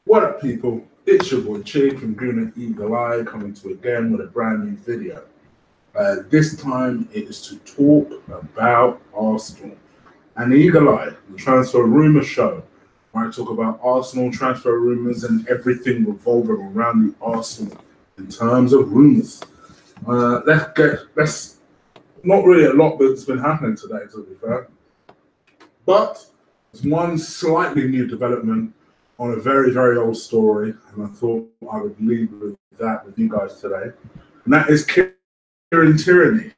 What up, people? It's your boy Chick from Guna Eagle Eye coming to you again with a brand new video. This time it is to talk about Arsenal and Eagle Eye, the transfer rumour show, where I talk about Arsenal transfer rumours and everything revolving around the Arsenal in terms of rumours. Let's not really a lot that's been happening today, to be fair, but there's one slightly new development on a very, very old story, and I thought I would leave with that with you guys today. And that is Kieran Tierney.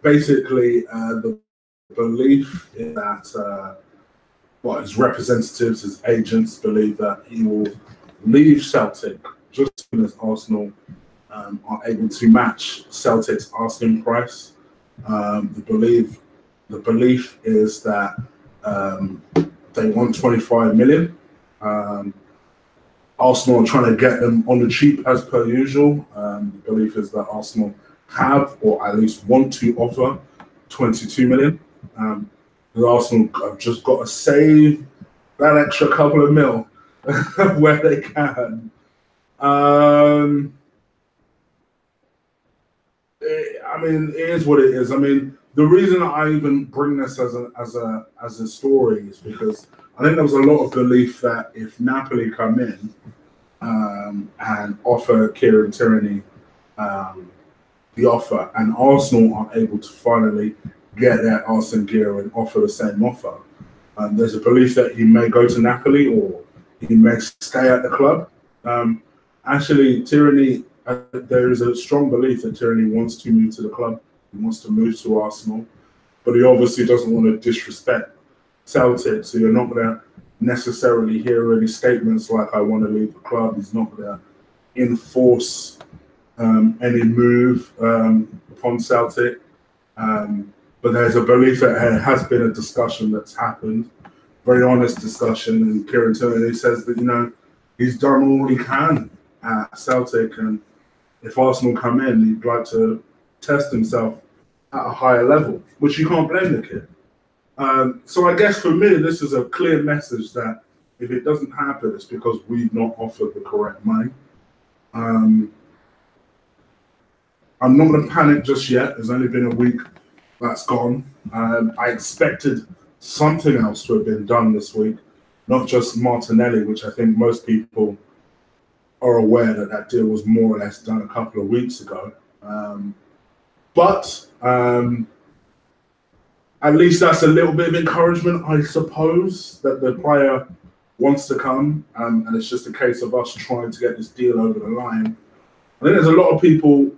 Basically, the belief is that his representatives, his agents, believe that he will leave Celtic just as soon as Arsenal are able to match Celtic's asking price. The belief is that they want 25 million. Arsenal are trying to get them on the cheap as per usual. The belief is that Arsenal have, or at least want to offer 22 million. Arsenal have just got to save that extra couple of mil where they can. It is what it is. The reason I even bring this as a story is because I think there was a lot of belief that if Napoli come in and offer Kieran Tierney the offer, and Arsenal are able to finally get their arse in gear and offer the same offer, there's a belief that he may go to Napoli or he may stay at the club. Actually, Tierney, there is a strong belief that Tierney wants to move to the club. He wants to move to Arsenal, but he obviously doesn't want to disrespect Celtic, so you're not going to necessarily hear any statements like, I want to leave the club. He's not going to enforce any move upon Celtic. But there's a belief that there has been a discussion that's happened, very honest discussion, and Kieran Tierney says that, he's done all he can at Celtic, and if Arsenal come in, he'd like to test himself at a higher level, which you can't blame the kid. So I guess for me, this is a clear message that if it doesn't happen, it's because we've not offered the correct money. I'm not going to panic just yet. There's only been a week that's gone. I expected something else to have been done this week, not just Martinelli, which I think most people are aware that that deal was more or less done a couple of weeks ago. But at least that's a little bit of encouragement, I suppose, that the player wants to come, and it's just a case of us trying to get this deal over the line. I think there's a lot of people,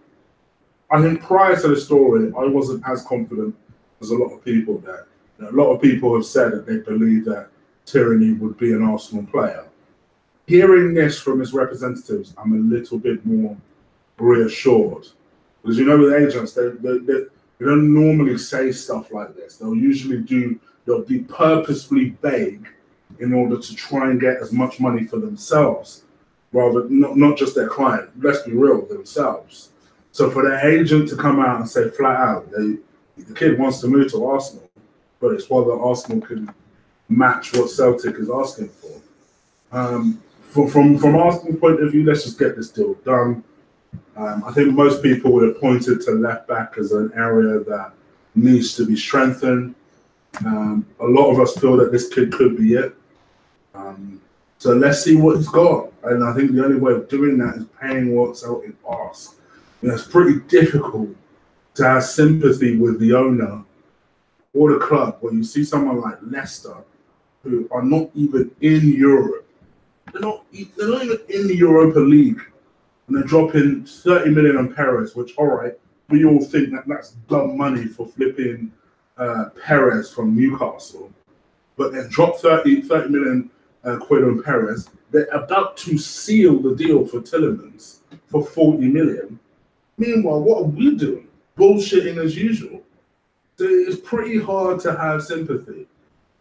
I think prior to the story, I wasn't as confident as a lot of people that. A lot of people have said that they believe that Tierney would be an Arsenal player. Hearing this from his representatives, I'm a little bit more reassured. Because with agents, they don't normally say stuff like this. They'll be purposefully vague in order to try and get as much money for themselves, rather not just their client. Let's be real, themselves. So for their agent to come out and say flat out, the kid wants to move to Arsenal, but it's whether Arsenal can match what Celtic is asking for. From Arsenal's point of view, let's just get this deal done. I think most people would have pointed to left back as an area that needs to be strengthened. A lot of us feel that this kid could be it. So let's see what he's got. And I think the only way of doing that is paying what Celtic asks. It's pretty difficult to have sympathy with the owner or the club when you see someone like Leicester, who are not even in Europe. They're not even in the Europa League. And they're dropping 30 million on Perez, which, all right, we all think that that's dumb money for flipping Perez from Newcastle. But they dropped 30 million quid on Perez. They're about to seal the deal for Tielemans for 40 million. Meanwhile, what are we doing? Bullshitting as usual. So it's pretty hard to have sympathy.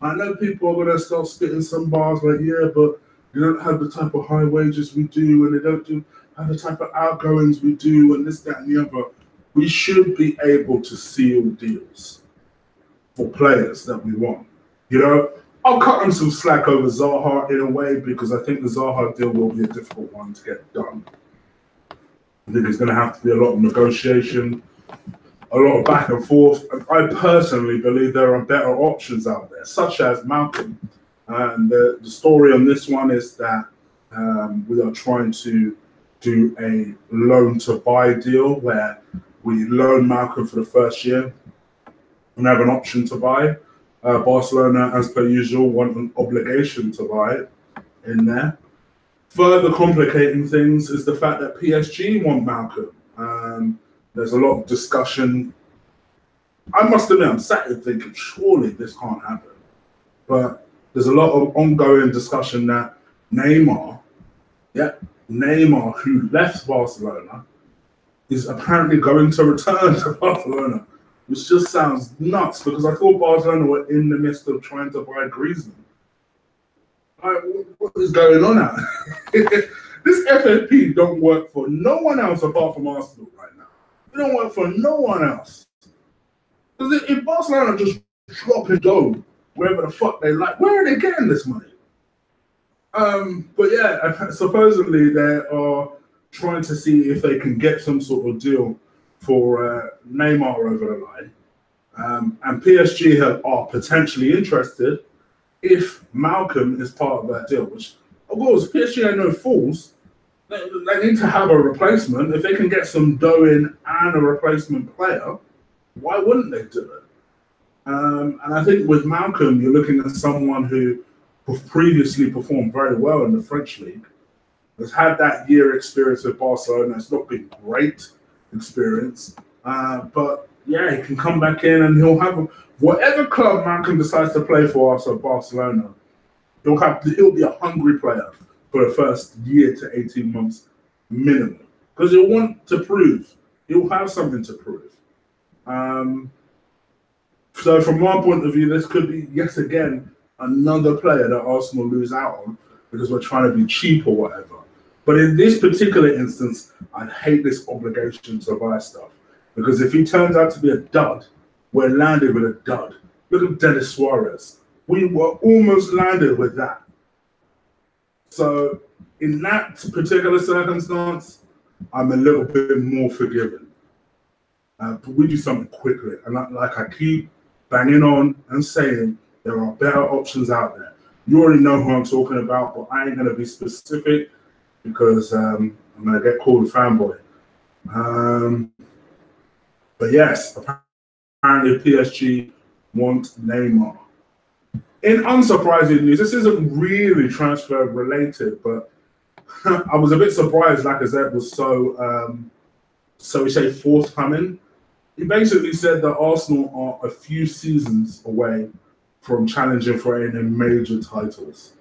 I know people are going to start spitting some bars like, yeah, but they don't have the type of high wages we do, and they don't have the type of outgoings we do, and this, that, and the other. We should be able to seal deals for players that we want. I'll cut them some slack over Zaha in a way, because I think the Zaha deal will be a difficult one to get done. I think there's going to have to be a lot of negotiation, a lot of back and forth. I personally believe there are better options out there, such as Malcolm. And the story on this one is that we are trying to do a loan to buy deal where we loan Malcolm for the first year and have an option to buy. Barcelona, as per usual, want an obligation to buy it in there. Further complicating things is the fact that PSG want Malcolm. There's a lot of discussion. I must admit, I'm sat here thinking, surely this can't happen. But there's a lot of ongoing discussion that Neymar, who left Barcelona, is apparently going to return to Barcelona, which just sounds nuts, because I thought Barcelona were in the midst of trying to buy Griezmann. What is going on now? This FFP don't work for no one else apart from Arsenal right now. It don't work for no one else. Because if Barcelona just drop and go wherever the fuck they like, where are they getting this money? But yeah, supposedly they are trying to see if they can get some sort of deal for Neymar over the line. And PSG are potentially interested if Malcolm is part of that deal, which, of course, PSG ain't no fools. They need to have a replacement. If they can get some dough in and a replacement player, why wouldn't they do it? And I think with Malcolm, you're looking at someone who previously performed very well in the French league, has had that year experience with Barcelona. It's not been great experience, but yeah, he can come back in and he'll have whatever club Malcolm decides to play for us at Barcelona. He'll be a hungry player for the first year to 18 months minimum, because he'll want to prove. He'll have something to prove. So from my point of view, this could be yet again another player that Arsenal lose out on because we're trying to be cheap or whatever. But in this particular instance, I'd hate this obligation to buy stuff, because if he turns out to be a dud, we're landed with a dud. Look at Dennis Suarez. We were almost landed with that. So in that particular circumstance, I'm a little bit more forgiving. But we do something quickly. And like I keep banging on and saying, there are better options out there. You already know who I'm talking about, but I ain't going to be specific because I'm going to get called a fanboy. But yes, apparently PSG want Neymar. In unsurprising news, this isn't really transfer related, but I was a bit surprised Lacazette was so we say forthcoming. He basically said that Arsenal are a few seasons away from challenging for any major titles.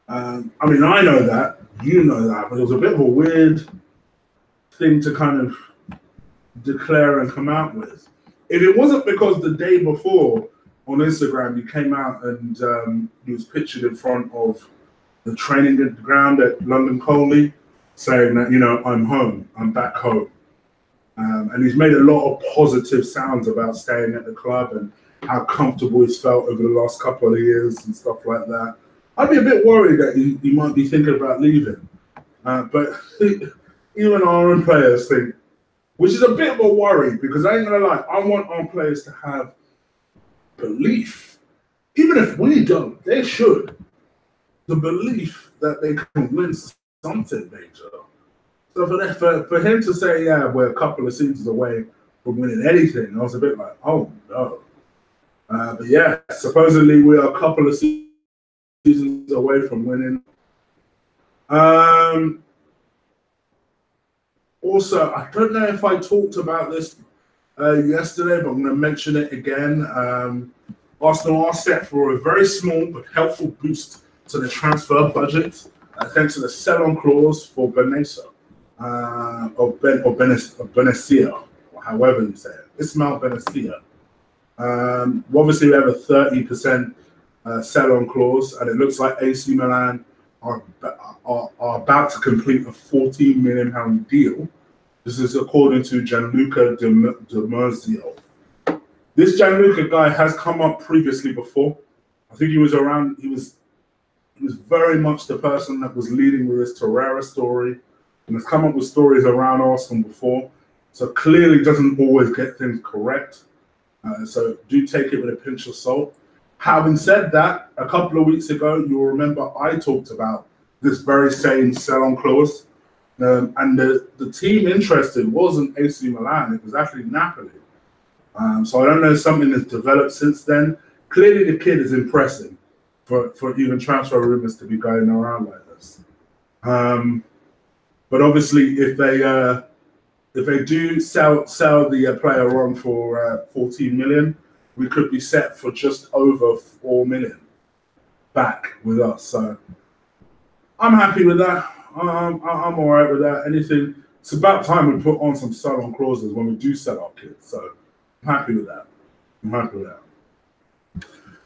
I mean, I know that, you know that, but it was a bit of a weird thing to kind of declare and come out with. If it wasn't because the day before on Instagram he came out and he was pictured in front of the training ground at London Colney saying that, you know, I'm home, I'm back home. And he's made a lot of positive sounds about staying at the club and how comfortable he's felt over the last couple of years and stuff like that. I'd be a bit worried that he might be thinking about leaving. But even our own players think, which is a bit of a worry, because I ain't gonna lie, I want our players to have belief. Even if we don't, they should. The belief that they can win something major. So for him to say, yeah, we're a couple of seasons away from winning anything, I was a bit like, oh no. But yeah, supposedly we are a couple of seasons away from winning. Also, I don't know if I talked about this yesterday, but I'm going to mention it again. Arsenal are set for a very small but helpful boost to the transfer budget, thanks to the sell-on clause for Benessa. Or Benecia, or however you say it. Ismail Benecia. Obviously, we have a 30% sell-on clause, and it looks like AC Milan are about to complete a £14 million deal. This is according to Gianluca Di Marzio. This Gianluca guy has come up previously before. I think he was around. He was very much the person that was leading with his Torreira story, and has come up with stories around Arsenal before. So clearly doesn't always get things correct. So do take it with a pinch of salt. Having said that, a couple of weeks ago, you'll remember I talked about this very same sell-on clause. And the team interested wasn't AC Milan, it was actually Napoli. So I don't know if something has developed since then. Clearly the kid is impressive for even transfer rumors to be going around like this. But obviously if they do sell the player on for 14 million, we could be set for just over 4 million back with us. So I'm happy with that. I'm all right with that. Anything, it's about time we put on some sell-on clauses when we do sell our kids. So I'm happy with that.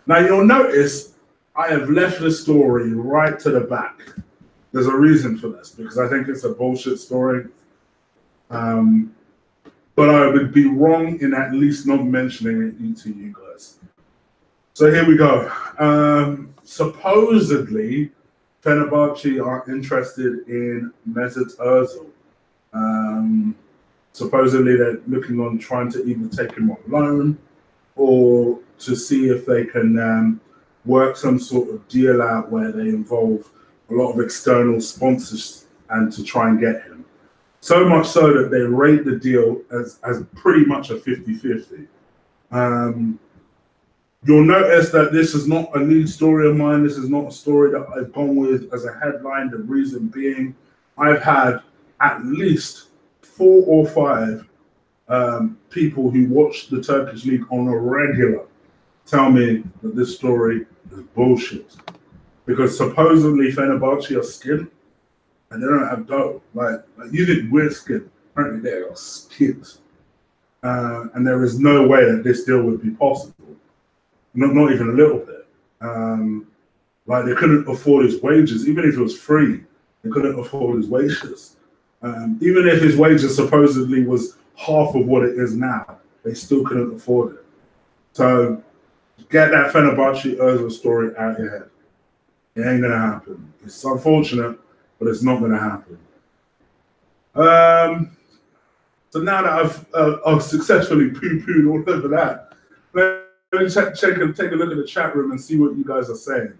Now you'll notice I have left the story right to the back. There's a reason for this because I think it's a bullshit story. But I would be wrong in at least not mentioning it to you guys. So here we go. Supposedly, Fenerbahce are interested in Mesut Ozil. Supposedly, they're looking on trying to either take him on loan or to see if they can work some sort of deal out where they involve a lot of external sponsors and to try and get him. So much so that they rate the deal as pretty much a 50-50. You'll notice that this is not a lead story of mine. This is not a story that I've gone with as a headline. The reason being, I've had at least 4 or 5 people who watch the Turkish league on a regular tell me that this story is bullshit. Because supposedly Fenerbahce are skint and they don't have dough. Like you think we're skint. Apparently they are skint. And there is no way that this deal would be possible. Not even a little bit. Like they couldn't afford his wages, even if it was free. They couldn't afford his wages. Even if his wages supposedly was half of what it is now, they still couldn't afford it. So get that Fenerbahce Ozil story out of your head. It ain't gonna happen. It's unfortunate, but it's not gonna happen. So now that I've successfully poo-pooed all over that, let me take a look at the chat room and see what you guys are saying.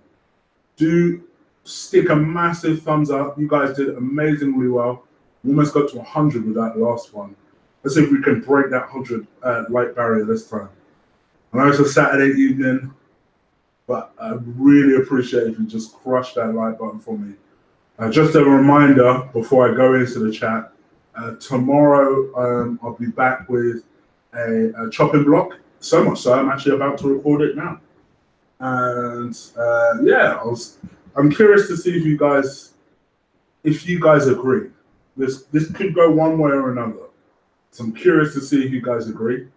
Do stick a massive thumbs up. You guys did amazingly well. We almost got to 100 with that last one. Let's see if we can break that 100 like barrier this time. I know it's a Saturday evening, but I really appreciate if you just crush that like button for me. Just a reminder before I go into the chat, tomorrow I'll be back with a chopping block. So much so I'm actually about to record it now. And yeah, I'm curious to see if you guys agree. This could go one way or another. So I'm curious to see if you guys agree.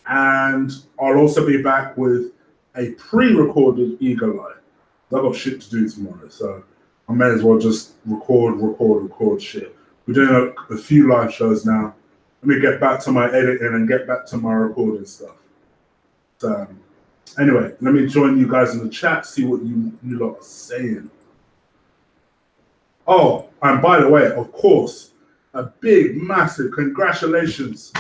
And I'll also be back with a pre-recorded Eagle Eye. I've got shit to do tomorrow, so I may as well just record shit. We're doing a few live shows now. Let me get back to my editing and get back to my recording stuff. So anyway, let me join you guys in the chat, see what you lot are saying. Oh, and by the way, of course, a big, massive congratulations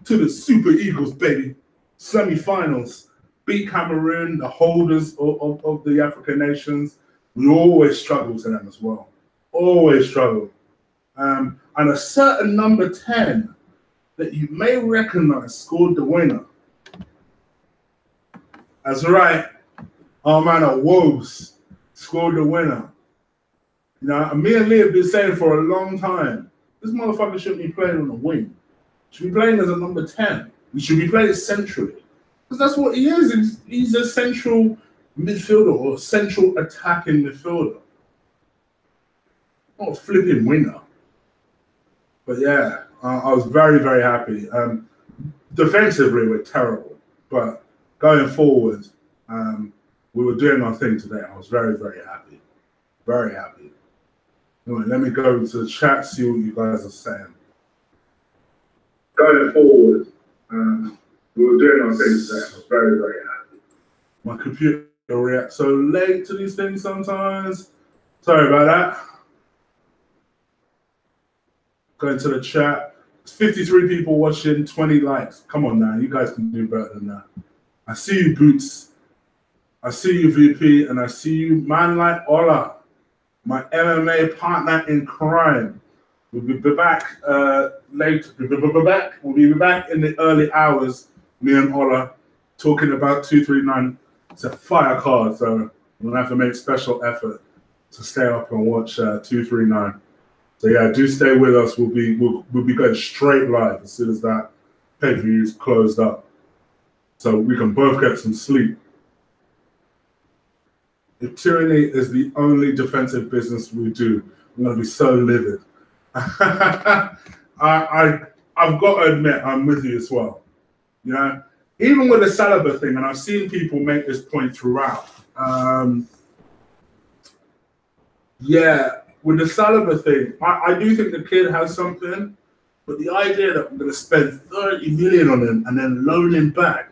to the Super Eagles, baby. Semi-finals. Beat Cameroon, the holders of the African nations. We always struggle to them as well. Always struggle. And a certain number 10 that you may recognize scored the winner. That's right. Our man at Wolves scored the winner. You know, me and Lee have been saying for a long time, this motherfucker shouldn't be playing on the wing. He should be playing as a number 10. He should be playing centrally. Because that's what he is. He's a central midfielder or central attacking midfielder. Not a flipping winger. But yeah, I was very, very happy. Defensively, we're terrible. But going forward, we were doing our thing today. I was very, very happy. Very happy. Anyway, let me go to the chat, see what you guys are saying. Going forward, We were doing our things today. I was very, very happy. My computer reacts so late to these things sometimes. Sorry about that. Going to the chat. It's 53 people watching, 20 likes. Come on now, you guys can do better than that. I see you, Boots. I see you, VP, and I see you, man like Ola, my MMA partner in crime. We'll be back later. We'll be back in the early hours, me and Ola, talking about 239. It's a fire card, so I'm going to have to make special effort to stay up and watch 239. So yeah, do stay with us. We'll be going straight live as soon as that pay-per-view is closed up, so we can both get some sleep. If tyranny is the only defensive business we do, I'm gonna be so livid. I've got to admit, I'm with you as well. You know, even with the Saliba thing, and I've seen people make this point throughout. Yeah, with the Saliba thing, I do think the kid has something, but the idea that I'm going to spend 30 million on him and then loan him back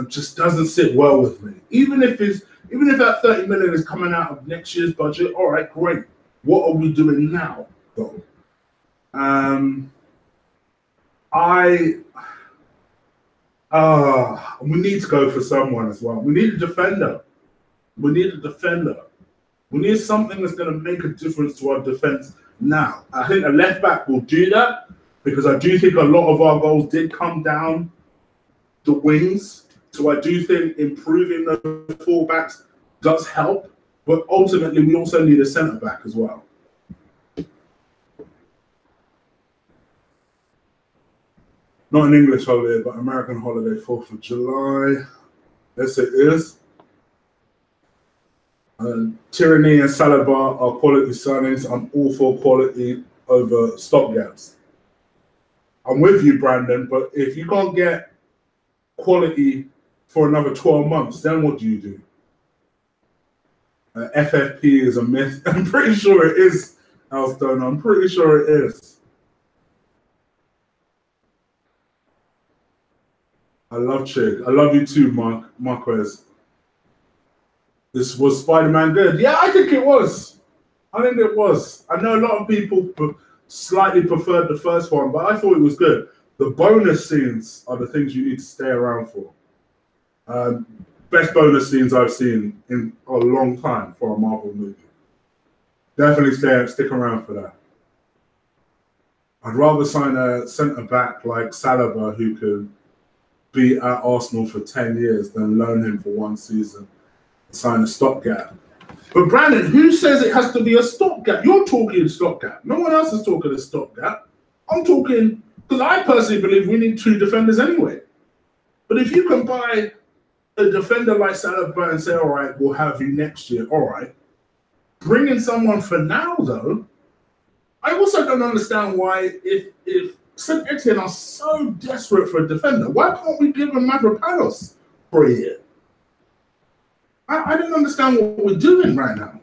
just doesn't sit well with me. Even if that 30 million is coming out of next year's budget, all right, great. What are we doing now, though? We need to go for someone as well. We need a defender. We need something that's going to make a difference to our defense now. I think a left back will do that, because I do think a lot of our goals did come down the wings. So I do think improving the fullbacks does help, but ultimately we also need a centre back as well. Not an English holiday, but American holiday, 4th of July. Yes, it is. Tierney and Saliba are quality signings. I'm all for quality over stopgaps. I'm with you, Brandon, but if you can't get quality for another 12 months, then what do you do? FFP is a myth. I'm pretty sure it is, Alstone. I'm pretty sure it is. I love Chig. I love you too, Marquez. This was Spider-Man good? Yeah, I think it was. I think it was. I know a lot of people slightly preferred the first one, but I thought it was good. The bonus scenes are the things you need to stay around for. Best bonus scenes I've seen in a long time for a Marvel movie. Definitely stick around for that. I'd rather sign a centre back like Saliba, who could be at Arsenal for 10 years, than loan him for one season. Sign a stopgap. But Brandon, who says it has to be a stopgap? You're talking stopgap. No one else is talking a stopgap. I'm talking, because I personally believe we need 2 defenders anyway. But if you can buy a defender like Saliba and say, all right, we'll have you next year, all right. Bring in someone for now, though. I also don't understand why, if St. Etienne are so desperate for a defender, why can't we give them Mavropanos for a year? I don't understand what we're doing right now.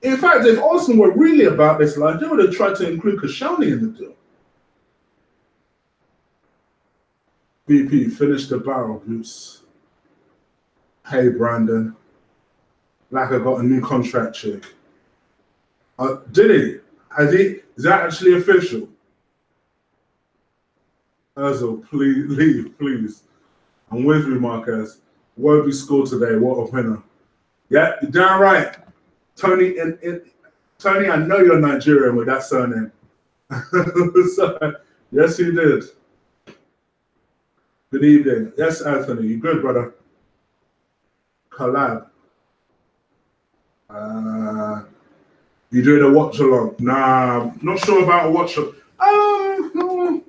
In fact, if Arsenal were really about this life, they would have tried to include Koscielny in the deal. BP, finish the barrel, Boots. Hey, Brandon. Laka got a new contract, chick. Did he? Is that actually official? Ozil, please leave, please. I'm with you, Marquez. Won't scored today. What a winner. Yeah, you're damn right. Tony, Tony, I know you're Nigerian with that surname. So, yes, you did. Good evening. Yes, Anthony. You good, brother? Collab. You doing a watch along? Nah, not sure about a watch along.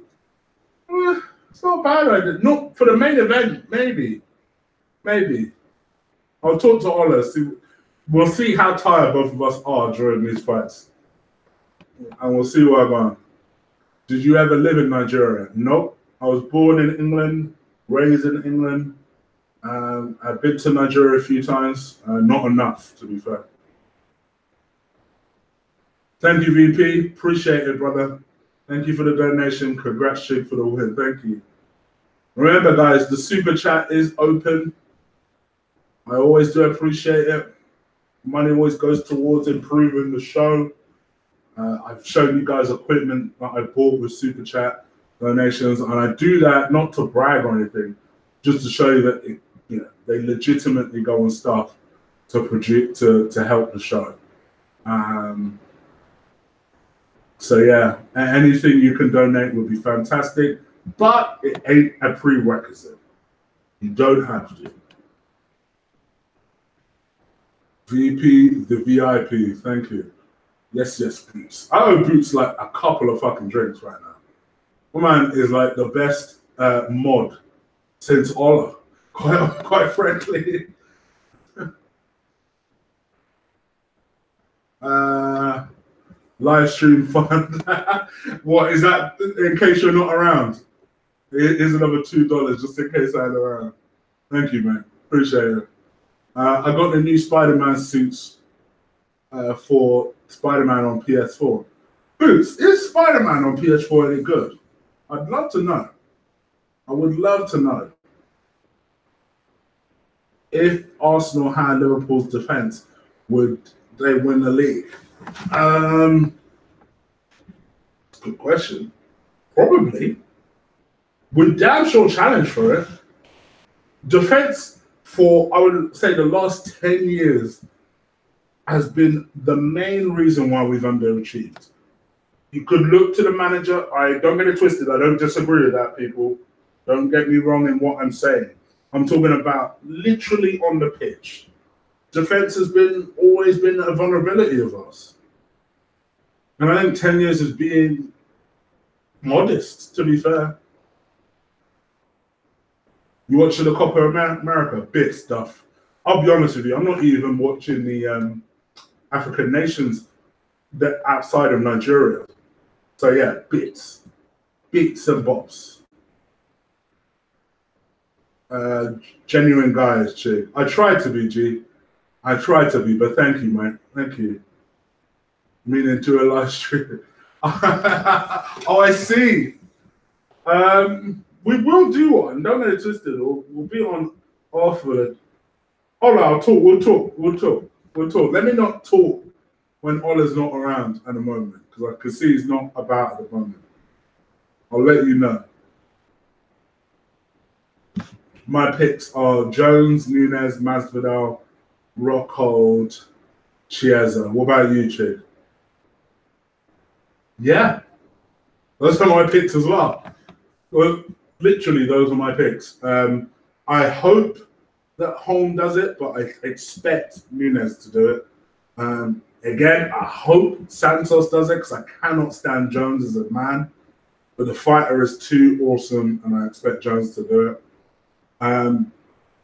It's not bad. I did. Not for the main event, maybe. I'll talk to Ola. We'll see how tired both of us are during these fights. And we'll see where I'm going. Did you ever live in Nigeria? Nope. I was born in England, raised in England. I've been to Nigeria a few times. Not enough, to be fair. Thank you, VP. Appreciate it, brother. Thank you for the donation. Congrats, Chick, for the win. Thank you. Remember, guys, the super chat is open. I always do appreciate it. Money always goes towards improving the show. I've shown you guys equipment that I bought with super chat donations, and I do that not to brag or anything, just to show you that they legitimately go on stuff to produce to help the show. So yeah, anything you can donate would be fantastic, but it ain't a prerequisite. You don't have to. VP, the VIP, thank you. Yes, Boots. I owe Boots like a couple of fucking drinks right now. My man is like the best mod since Ola, quite frankly. Live stream fund. What is that? In case you're not around, here's another $2 just in case I'm around. Thank you, man. Appreciate it. I got the new Spider-Man suits for Spider-Man on PS4. Boots, is Spider-Man on PS4 any good? I'd love to know. I would love to know. If Arsenal had Liverpool's defence, would they win the league? Good question. Probably. Would damn sure challenge for it. Defence for, I would say, the last 10 years has been the main reason why we've underachieved. You could look to the manager. I don't get it twisted. I don't disagree with that, people. Don't get me wrong in what I'm saying. I'm talking about literally on the pitch. Defense has always been a vulnerability of us. And I think 10 years is being modest, to be fair. You watching the Copa America? Bit stuff. I'll be honest with you, I'm not even watching the African nations that outside of Nigeria. So yeah, bits and bobs. Genuine guys, Chick. I tried to be, G. I tried to be, but thank you, mate. Thank you. Meaning to a live stream. Oh, I see. We will do one. Don't get it twisted. We'll be on after it. Hold on, We'll talk. Let me not talk when Ola's not around at the moment, because I can see he's not about at the moment. I'll let you know. My picks are Jones, Nunes, Masvidal, Rockhold, Chiesa. What about you, Chick? Yeah. Those are my picks as well. Well, literally, those are my picks. I hope that Holm does it, but I expect Nunes to do it. Again, I hope Santos does it, because I cannot stand Jones as a man. But the fighter is too awesome, and I expect Jones to do it.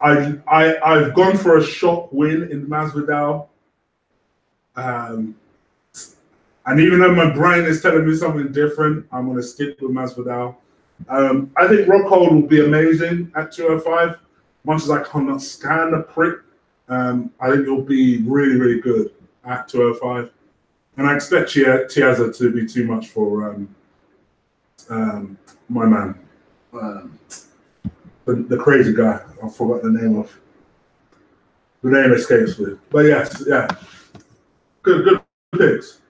I've gone for a shock win in Masvidal. And even though my brain is telling me something different, I'm going to stick with Masvidal. I think Rockhold will be amazing at 205. Much as I cannot stand the prick, I think he'll be really, really good at 205. And I expect Chiesa to be too much for my man. The crazy guy. I forgot the name of. The name escapes me. But yes, yeah. Good picks.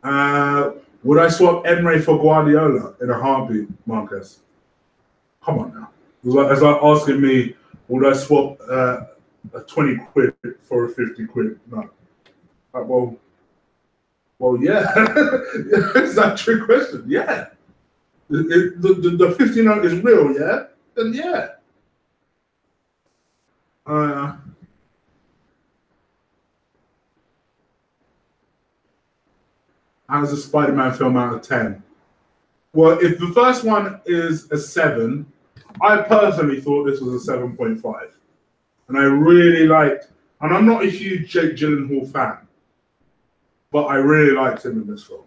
Would I swap Emre for Guardiola in a heartbeat, Marcus? Come on now. It's like asking me, would I swap a 20 quid for a 50 quid? No. Well, yeah. Is that a trick question? Yeah. The 50 note is real, yeah? Then yeah. How's a Spider-Man film out of 10? Well, if the first one is a 7, I personally thought this was a 7.5. And I really liked, and I'm not a huge Jake Gyllenhaal fan, but I really liked him in this film.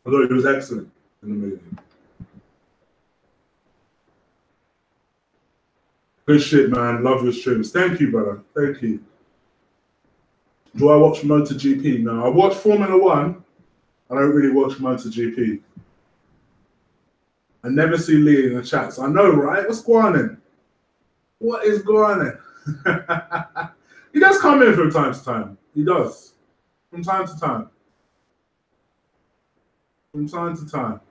I thought he was excellent in the movie. Good shit, man. Love your streams. Thank you, brother. Thank you. Do I watch MotoGP? No, I watch Formula One. I don't really watch MotoGP. I never see Lee in the chats. I know, right? What's going on? What is going on? He does come in from time to time. He does. From time to time. From time to time.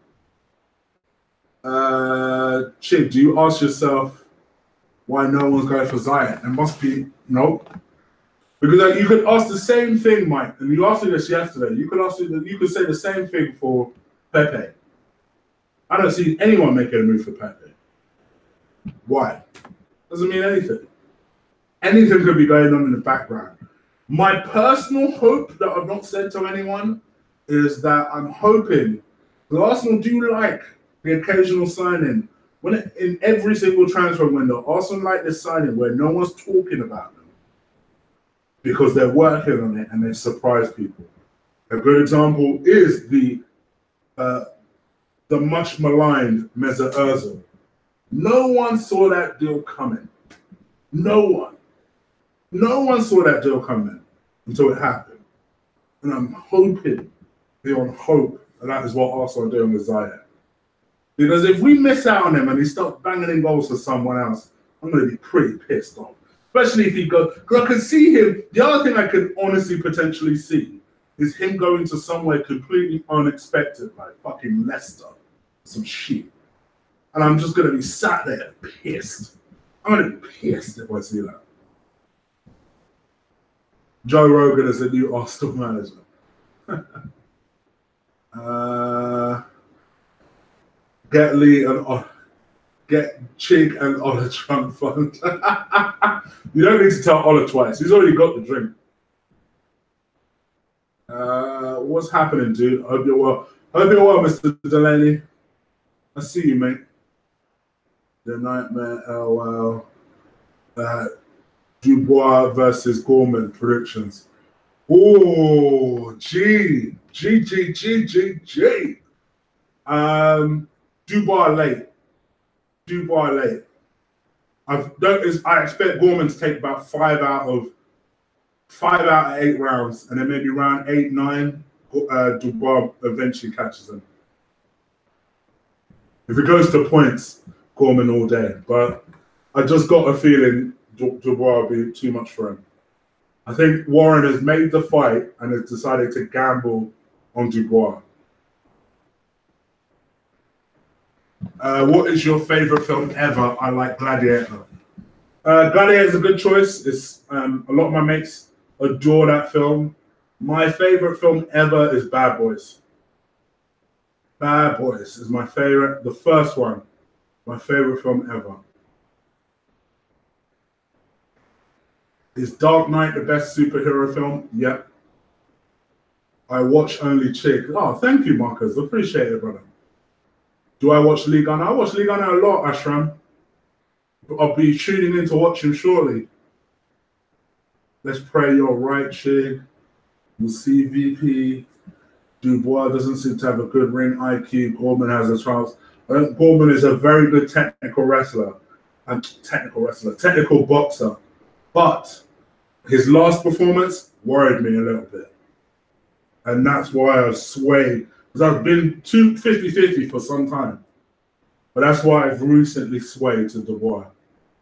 Chig, do you ask yourself why no one's going for Zion? It must be no. Because you could ask the same thing, Mike, and you asked me this yesterday. You could say the same thing for Pepe. I don't see anyone making a move for Pepe. Why? Doesn't mean anything. Anything could be going on in the background. My personal hope that I've not said to anyone is that I'm hoping the Arsenal do like the occasional signing. In every single transfer window, Arsenal like this signing where no one's talking about them because they're working on it and they surprise people. A good example is the much maligned Mesut Ozil. No one saw that deal coming. No one. No one saw that deal coming until it happened. And I'm hoping, beyond hope, and that is what Arsenal are doing with Ziyech. Because if we miss out on him and he starts banging in goals for someone else, I'm going to be pretty pissed off. Especially if he goes, because I can see him. The other thing I could honestly potentially see is him going to somewhere completely unexpected, like fucking Leicester, some shit. And I'm just going to be sat there pissed. I'm going to be pissed if I see that. Joe Rogan is a new Arsenal manager. Get Lee and get Chig and Ola Trump fund. You don't need to tell Ola twice. He's already got the drink. What's happening, dude? I hope you're well. I hope you're well, Mr. Delaney. I see you, mate. The Nightmare. Oh, wow. Dubois versus Gorman predictions. Oh, G. Dubois late. I expect Gorman to take about 5 out of 8 rounds, and then maybe round 8, 9, Dubois eventually catches him. If it goes to points, Gorman all day. But I just got a feeling Dubois will be too much for him. I think Warren has made the fight and has decided to gamble on Dubois. What is your favorite film ever? I like Gladiator. Gladiator is a good choice. It's a lot of my mates adore that film. My favorite film ever is Bad Boys. Bad Boys is my favorite. The first one, my favorite film ever. Is Dark Knight the best superhero film? Yep. I watch only Chig. Oh, thank you, Marcus. Appreciate it, brother. Do I watch Ligue 1? I watch Ligue 1 a lot, Ashram. I'll be tuning in to watch him shortly. Let's pray you're right, Chig. We'll see VP. Dubois doesn't seem to have a good ring IQ. Gorman has a chance. Gorman is a very good technical wrestler. Technical boxer. But his last performance worried me a little bit. And that's why I've swayed. Because I've been 50-50 for some time. But that's why I've recently swayed to Dubois.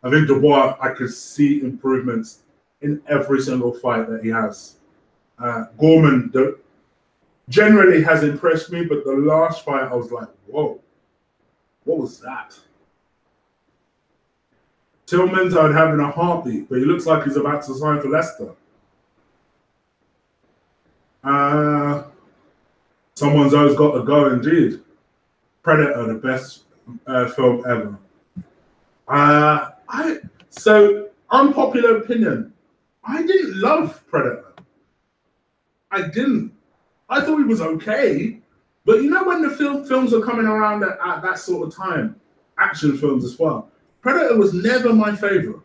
I think Dubois, I could see improvements in every single fight that he has. Gorman generally has impressed me, but the last fight I was like, whoa, what was that? Tillman's I'd have in a heartbeat, but he looks like he's about to sign for Leicester. Someone's always got to go, indeed. Predator, the best film ever. So, unpopular opinion. I didn't love Predator. I didn't. I thought he was okay. But you know when the films are coming around at that sort of time, action films as well, Predator was never my favorite.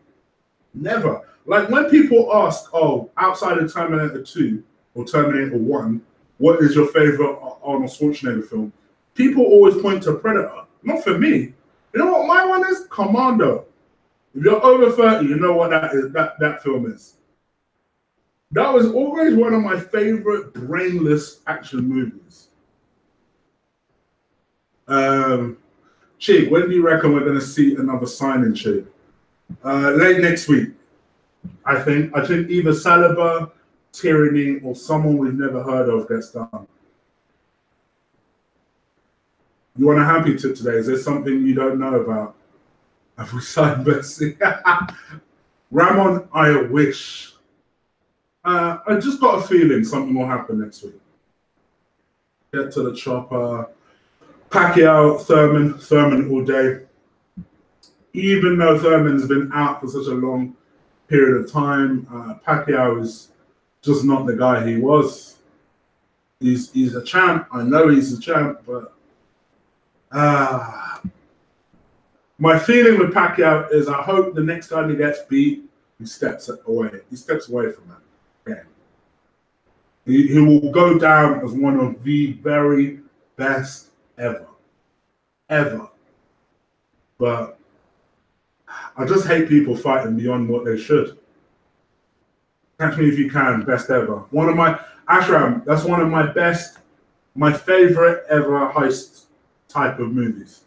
Never. Like when people ask, oh, outside of Terminator 2 or Terminator 1, what is your favorite Arnold Schwarzenegger film? People always point to Predator. Not for me. You know what my one is? Commando. If you're over 30, you know what that is. That film is. That was always one of my favorite brainless action movies. Chig, when do you reckon we're going to see another signing, Chig? Late next week, I think. I think either Saliba, Tierney, or someone we've never heard of gets done. You want a happy tip today? Is there something you don't know about? Have we signed Bessie? Ramon, I wish. I just got a feeling something will happen next week. Get to the chopper. Pacquiao, Thurman all day. Even though Thurman's been out for such a long period of time, Pacquiao is just not the guy he was. He's a champ. I know he's a champ, but my feeling with Pacquiao is I hope the next time he gets beat, he steps away. He steps away from that game. He will go down as one of the very best ever. But I just hate people fighting beyond what they should. Catch Me If You Can, best ever. One of my, Ashram, that's one of my favorite ever heist type of movies.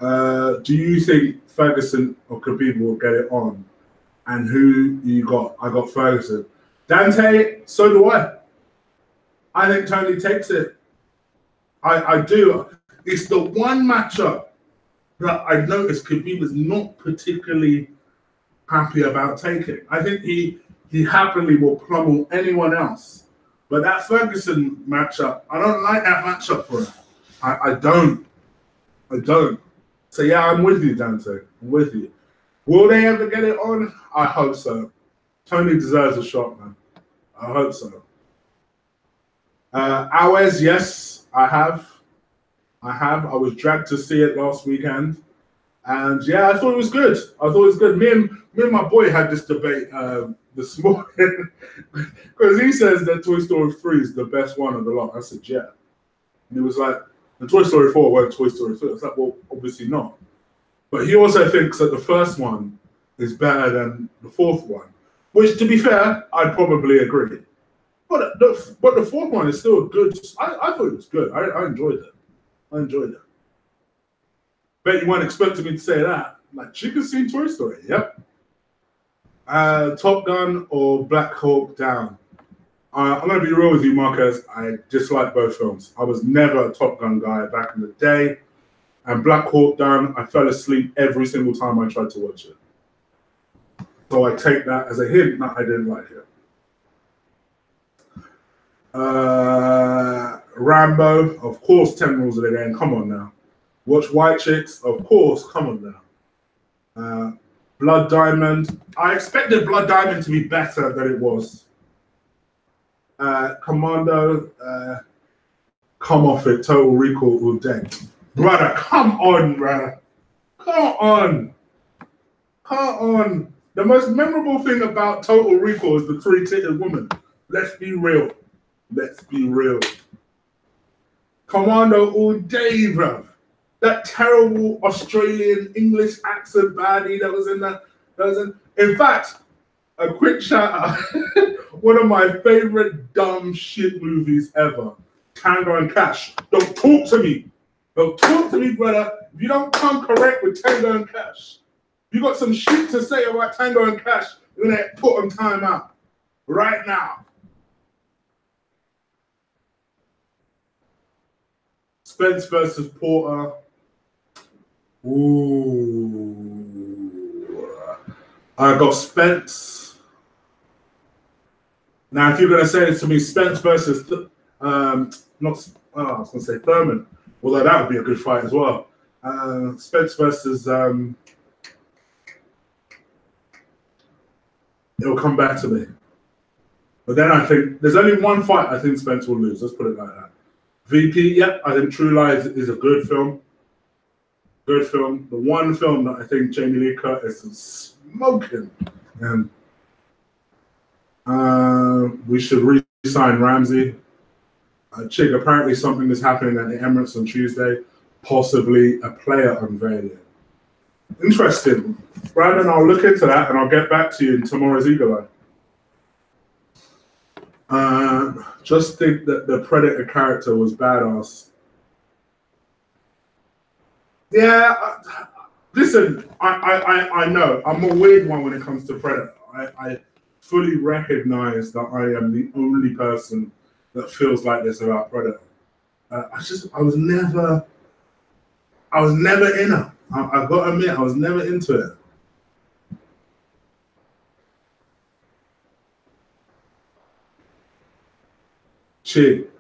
Do you think Ferguson or Khabib will get it on? And who you got? I got Ferguson. Dante, so do I. I think Tony takes it. I do. It's the one matchup that I noticed Khabib was not particularly happy about taking. I think he happily will pummel anyone else. But that Ferguson matchup, I don't like that matchup for him. I don't. So yeah, I'm with you, Dante. I'm with you. Will they ever get it on? I hope so. Tony deserves a shot, man. I hope so. Alves, yes, I have. I was dragged to see it last weekend. And yeah, I thought it was good. Me and my boy had this debate this morning because he says that Toy Story 3 is the best one of the lot. I said, yeah. And he was like, the Toy Story 4 weren't Toy Story 3. I was like, well, obviously not. But he also thinks that the first one is better than the fourth one, which, to be fair, I'd probably agree. But the fourth one is still good. I thought it was good. I enjoyed it. Bet you weren't expecting me to say that. Like, Chica's seen Toy Story. Yep. Top Gun or Black Hawk Down? I'm going to be real with you, Marquez. I dislike both films. I was never a Top Gun guy back in the day. And Black Hawk Down, I fell asleep every single time I tried to watch it. So I take that as a hint that I didn't like it. Rambo, of course, 10 Rules of the Game. Come on now. Watch White Chicks, of course. Come on now. Blood Diamond. I expected Blood Diamond to be better than it was. Commando. Come off it. Total Recall all day. Brother, come on, brother. Come on. The most memorable thing about Total Recall is the three-titted woman. Let's be real. Commando all day, bruv. That terrible Australian English accent baddie that was in that. In fact, a quick shout out. One of my favorite dumb shit movies ever. Tango and Cash. Don't talk to me. Brother. If you don't come correct with Tango and Cash, you got some shit to say about Tango and Cash, you're gonna put on time out right now. Spence versus Porter. Ooh. I got Spence. Now, if you're going to say it to me, Spence versus, I was going to say Thurman, although that would be a good fight as well. Spence versus, it'll come back to me. But then I think, there's only one fight I think Spence will lose. Let's put it like that. VP, yep, I think True Lies is a good film. The one film that I think Jamie Lee Curtis is smoking. And we should re-sign Ramsey. Chig, apparently something is happening at the Emirates on Tuesday. Possibly a player unveiling. Interesting. Brandon, I'll look into that and I'll get back to you in tomorrow's Eagle Eye. Just think that the Predator character was badass. Yeah, listen, I know I'm a weird one when it comes to Predator. I fully recognize that I am the only person that feels like this about Predator. I was never in it. I've got to admit, I was never into it. Chick,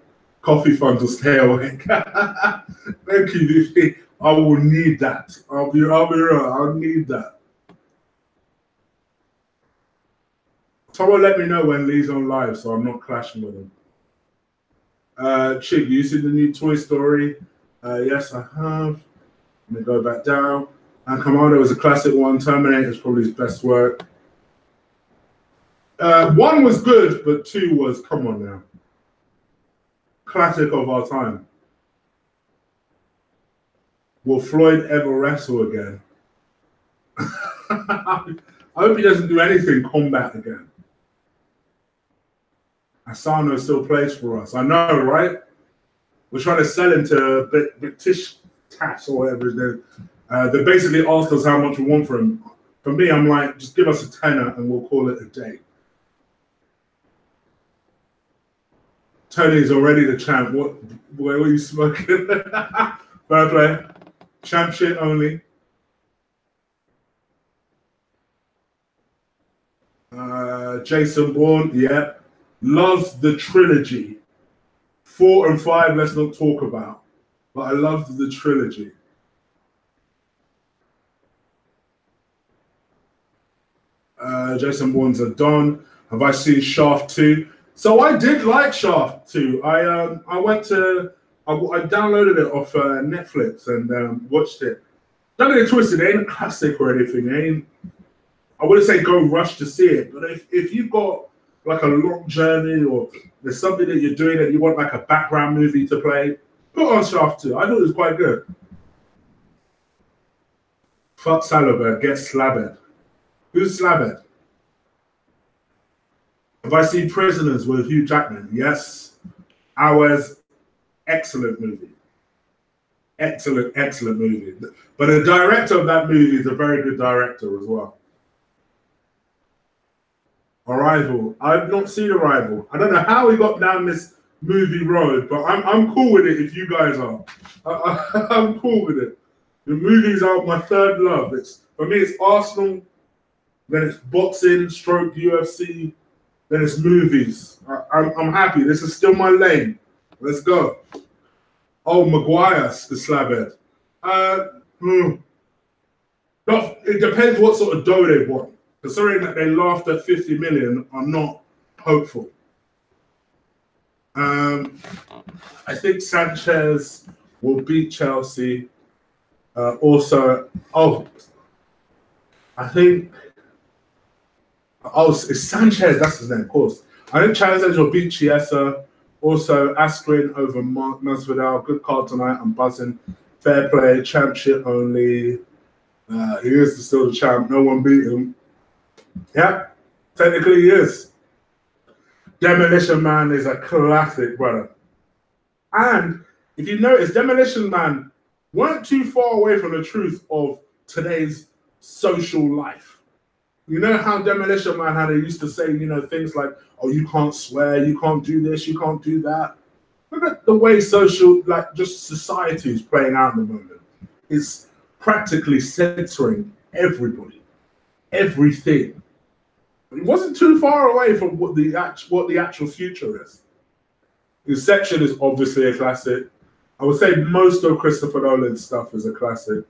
coffee funds will stay awake. Thank you. I will need that. I'll be real. I'll need that. Someone let me know when Lee's on live so I'm not clashing with him. Chick, you see the new Toy Story? Yes, I have. Let me go back down. And Commando was a classic one. Terminator is probably his best work. One was good, but two was, come on now. Classic of our time. Will Floyd ever wrestle again? I hope he doesn't do anything combat again. Asano still plays for us. I know, right? We're trying to sell him to British Tax or whatever his name. They basically asked us how much we want for him. For me, I'm like, just give us a tenner and we'll call it a day. Tony's already the champ. What are you smoking? Fair play. Champ shit only. Jason Bourne, yeah. Loves the trilogy. 4 and 5, let's not talk about. But I loved the trilogy. Jason Bourne's a Don. Have I seen Shaft 2? So I did like Shaft 2. I downloaded it off Netflix and watched it. Don't get it twisted, it ain't a classic or anything. I wouldn't say go rush to see it, but if you've got like a long journey or there's something that you're doing and you want like a background movie to play, put on Shaft 2. I thought it was quite good. Fuck Salabert, get slabbed. Who's slabbed? Have I seen Prisoners with Hugh Jackman? Yes. Hours, excellent movie. Excellent movie. But the director of that movie is a very good director as well. Arrival. I've not seen Arrival. I don't know how we got down this movie road, but I'm cool with it if you guys are. I'm cool with it. The movies are my third love. For me, it's Arsenal, then it's boxing, stroke UFC, then it's movies. I'm happy. This is still my lane. Let's go. Oh, Maguire's the slabhead. It depends what sort of dough they want. Considering that they laughed at 50 million, I'm not hopeful. I think Sanchez will beat Chelsea. I think. It's Sanchez, that's his name, of course. I think Sanchez will beat Chiesa. Also, Askren over Masvidal. Good card tonight. I'm buzzing. Fair play. Championship only. He is still the champ. No one beat him. Yeah, technically he is. Demolition Man is a classic, brother. And if you notice, Demolition Man weren't too far away from the truth of today's social life. You know how Demolition Man had used to say, things like, oh, you can't swear, you can't do this, you can't do that. Look at the way just society is playing out in the moment. It's practically censoring everybody, everything. It wasn't too far away from what the actual future is. Inception is obviously a classic. I would say most of Christopher Nolan's stuff is a classic.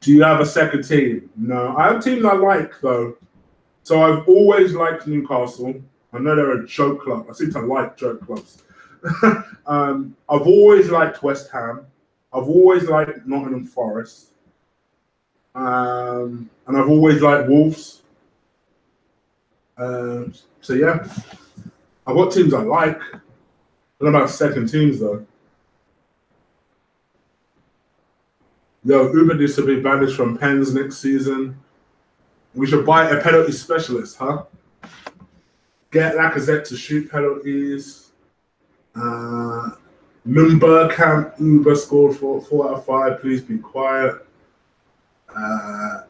Do you have a second team? No. I have teams I like, though. So I've always liked Newcastle. I know they're a joke club. I seem to like joke clubs. I've always liked West Ham. I've always liked Nottingham Forest. And I've always liked Wolves. So yeah, I've got teams I like. I don't know about second teams though. Yo, Uber needs to be banished from pens next season. We should buy a penalty specialist, huh? Get Lacazette to shoot penalties. Camp Uber scored 4 out of 5. Please be quiet.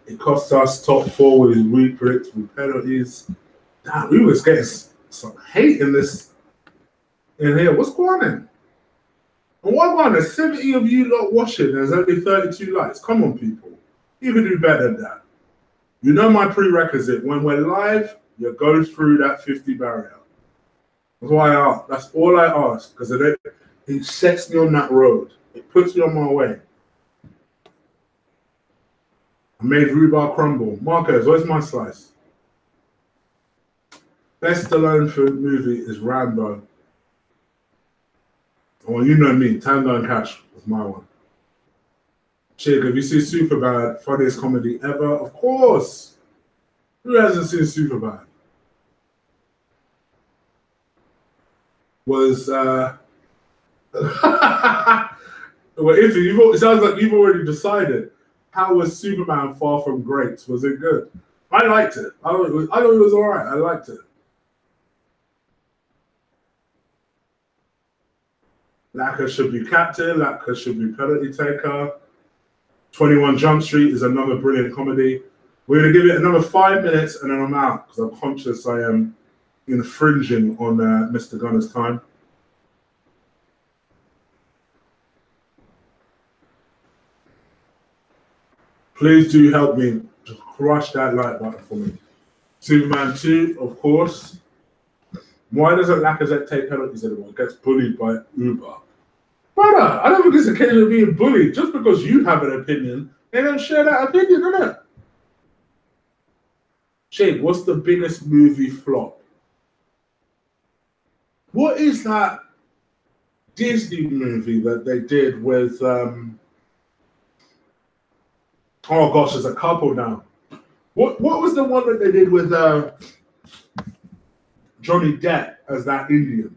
It cost us top 4 with his weak predictable penalties. Damn, we was getting some hate in here. What's going on? And what about there's 70 of you lot watching? There's only 32 likes. Come on, people. You can do better than that. You know my prerequisite. When we're live, you go through that 50 barrier. That's why I ask. That's all I ask. Because it sets me on that road. It puts me on my way. I made rhubarb crumble. Marcos, where's my slice? Best Stallone film movie is Rambo. Well, you know me. Tango and Cash was my one. Chick, have you seen Superbad? Funniest comedy ever? Of course. Who hasn't seen Superbad? Was well, it sounds like you've already decided. How was Superman Far From Great? Was it good? I liked it. I thought it was all right. I liked it. Lacquer should be captain. Lacquer should be penalty taker. 21 Jump Street is another brilliant comedy. We're going to give it another 5 minutes and then I'm out because I'm conscious I am infringing on Mr. Gunner's time. Please do help me to crush that like button for me. Superman 2, of course. Why doesn't Lacazette take penalties anymore? Gets bullied by Uber. Brother, I don't think it's a case of being bullied. Just because you have an opinion, they don't share that opinion, innit? Shane, what's the biggest movie flop? What is that Disney movie that they did with oh gosh, there's a couple now. What was the one that they did with Johnny Depp as that Indian?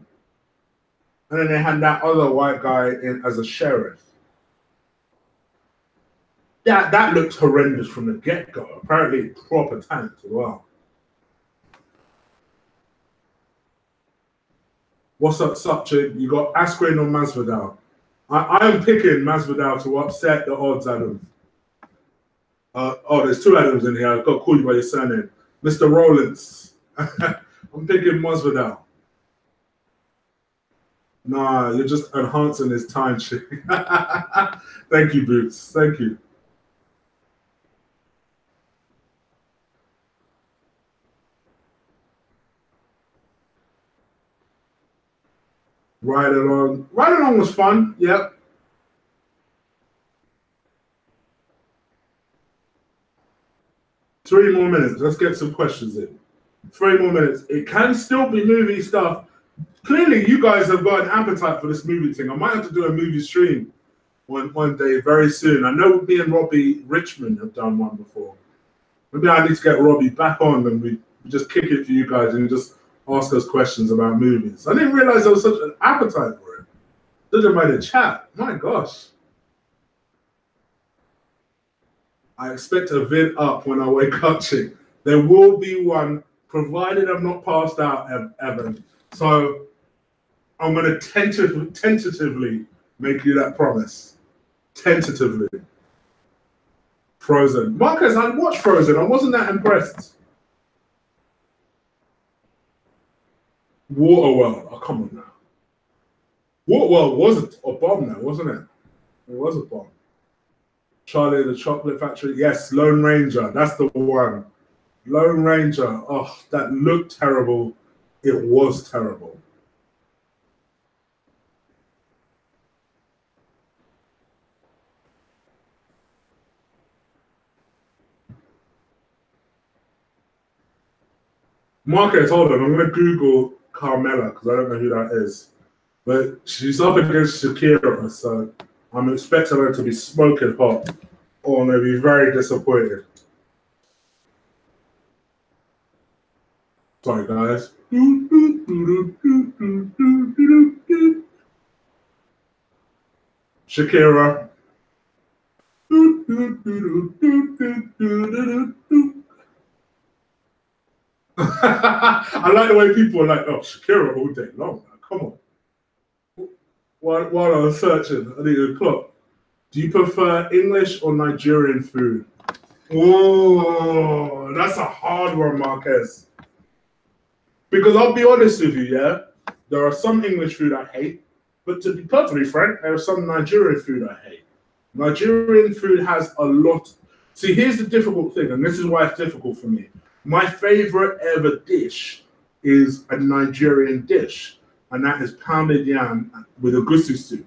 And then they had that other white guy in as a sheriff. Yeah, that looked horrendous from the get-go. Apparently proper talent as well. What's up, Such? You got Askren or Masvidal? I'm picking Masvidal to upset the odds, Adam. Oh, there's 2 Adams in here. I've got to call you by your surname. Mr. Rollins. I'm picking Masvidal. Nah, you're just enhancing his time. Thank you, Boots. Thank you. Ride Along. Ride Along was fun. Yep. Three more minutes. Let's get some questions in. 3 more minutes. It can still be movie stuff. Clearly, you guys have got an appetite for this movie thing. I might have to do a movie stream one day very soon. I know me and Robbie Richmond have done one before. Maybe I need to get Robbie back on and we just kick it for you guys and just ask us questions about movies. I didn't realize there was such an appetite for it. Judging by the chat, my gosh. I expect a vid up when I wake up, chick. There will be one, provided I'm not passed out, Evan. So I'm going to tentatively make you that promise. Tentatively. Frozen. Marcus, I watched Frozen. I wasn't that impressed. Waterworld. Oh, come on now. Waterworld wasn't a bomb now, wasn't it? It was a bomb. Charlie and the Chocolate Factory. Yes, Lone Ranger. That's the one. Lone Ranger. Oh, that looked terrible. It was terrible. Marcus, hold on. I'm going to Google Carmella because I don't know who that is. But she's up against Shakira, so I'm expecting her to be smoking hot or maybe very disappointed. Sorry, guys. Shakira. I like the way people are like, oh, Shakira all day long. Come on. while I was searching, I need a clock. Do you prefer English or Nigerian food? Oh, that's a hard one, Marquez. Because I'll be honest with you, yeah, there are some English food I hate, but to be perfectly frank, there are some Nigerian food I hate. Nigerian food has a lot. See, here's the difficult thing, and this is why it's difficult for me. My favorite ever dish is a Nigerian dish, and that is pounded yam with a egusi soup.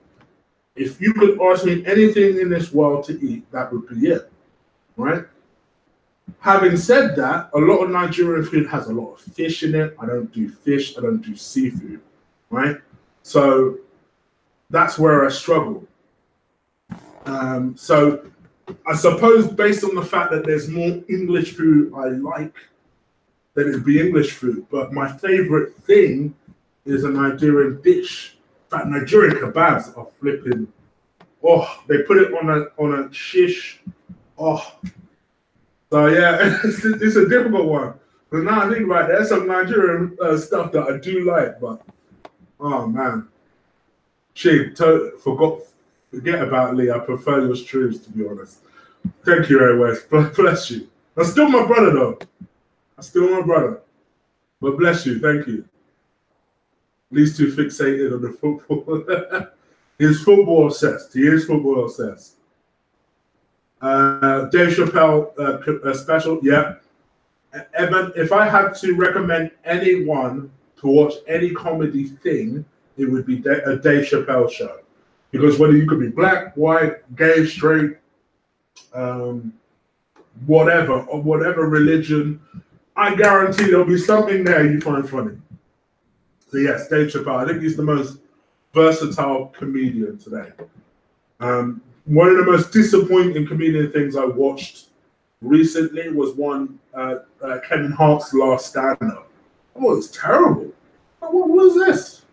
If you could ask me anything in this world to eat, that would be it, right? Having said that, a lot of Nigerian food has a lot of fish in it. I don't do fish, I don't do seafood, right? So that's where I struggle. So I suppose based on the fact that there's more English food I like, then it'd be English food. But my favorite thing is a Nigerian dish. In fact, Nigerian kebabs are flipping. Oh, they put it on a shish. Oh, so yeah, it's a difficult one. But now I think about it, there's some Nigerian stuff that I do like, but oh man, forget about Lee. I prefer your streams, to be honest. Thank you, Ray West. Bless you. I'm still my brother though. I'm still my brother. But bless you, thank you. Lee's too fixated on the football. He's football obsessed. He is football obsessed. Dave Chappelle special, yeah. Evan, if I had to recommend anyone to watch any comedy thing, it would be a Dave Chappelle show. Because whether you could be black, white, gay, straight, whatever, or whatever religion, I guarantee there'll be something there you find funny. So yes, Dave Chappelle. I think he's the most versatile comedian today. One of the most disappointing comedian things I watched recently was Kevin Hart's last stand-up. Oh, it's terrible. What was this?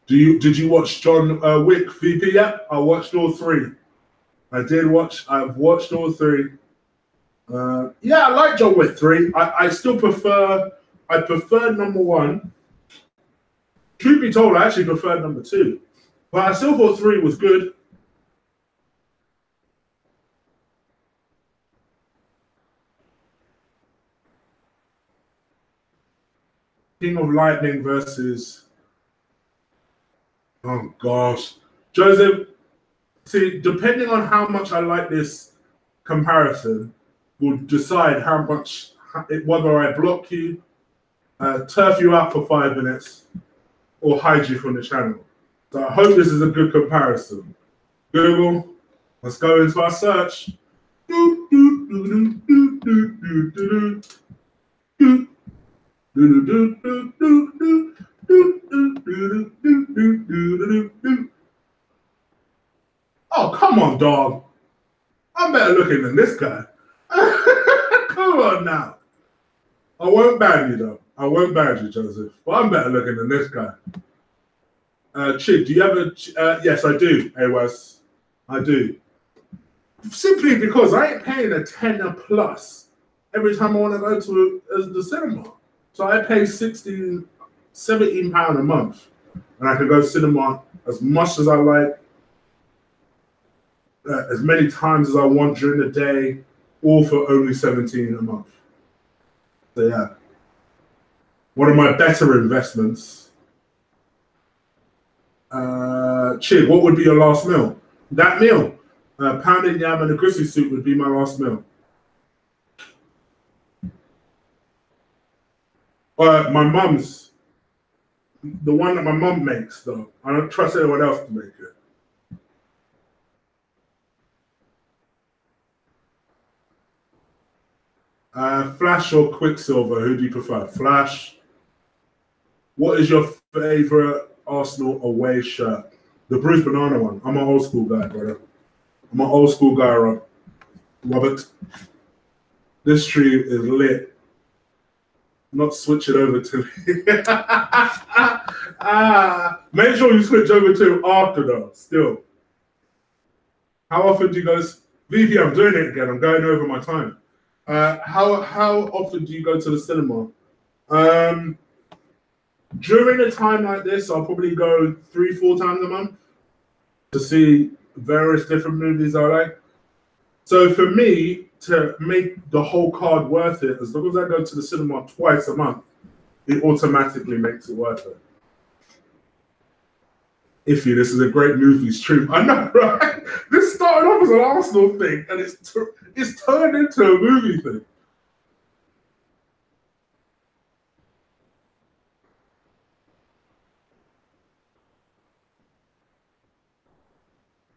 Did you watch John Wick VP yet? I watched all three. I've watched all three. Yeah, I like John Wick 3. I still prefer. I prefer number 1. Truth be told, I actually preferred number 2. But I still thought 3 was good. King of Lightning versus. Oh gosh, Joseph. See, depending on how much I like this comparison, will decide how much whether I block you, turf you out for 5 minutes, or hide you from the channel. So I hope this is a good comparison. Google, let's go into our search. Oh, come on, dog. I'm better looking than this guy. Come on now. I won't ban you, though. I won't ban you, Joseph. But I'm better looking than this guy. Chid, do you have a... yes, I do, Awas. I do. Simply because I ain't paying a tenner plus every time I want to go to the cinema. So I pay £17 a month. And I can go to cinema as much as I like, as many times as I want during the day, all for only £17 a month. So yeah. One of my better investments. Chid, what would be your last meal? That meal, pounded yam and a egusi soup would be my last meal. My mum's, the one that my mum makes though. I don't trust anyone else to make it. Flash or Quicksilver? Who do you prefer? Flash. What is your favorite Arsenal away shirt? The Bruce Banana one. I'm an old school guy, brother. I'm an old school guy, Robert. This tree is lit. Not switch it over to. Make sure you switch over to after though. Still. How often do you guys? VP, I'm doing it again. I'm going over my time. How often do you go to the cinema? During a time like this, I'll probably go 3-4 times a month to see various different movies I like. So for me to make the whole card worth it, as long as I go to the cinema twice a month, it automatically makes it worth it. This is a great movie stream. I know, right? This started off as an Arsenal thing, and it's turned into a movie thing.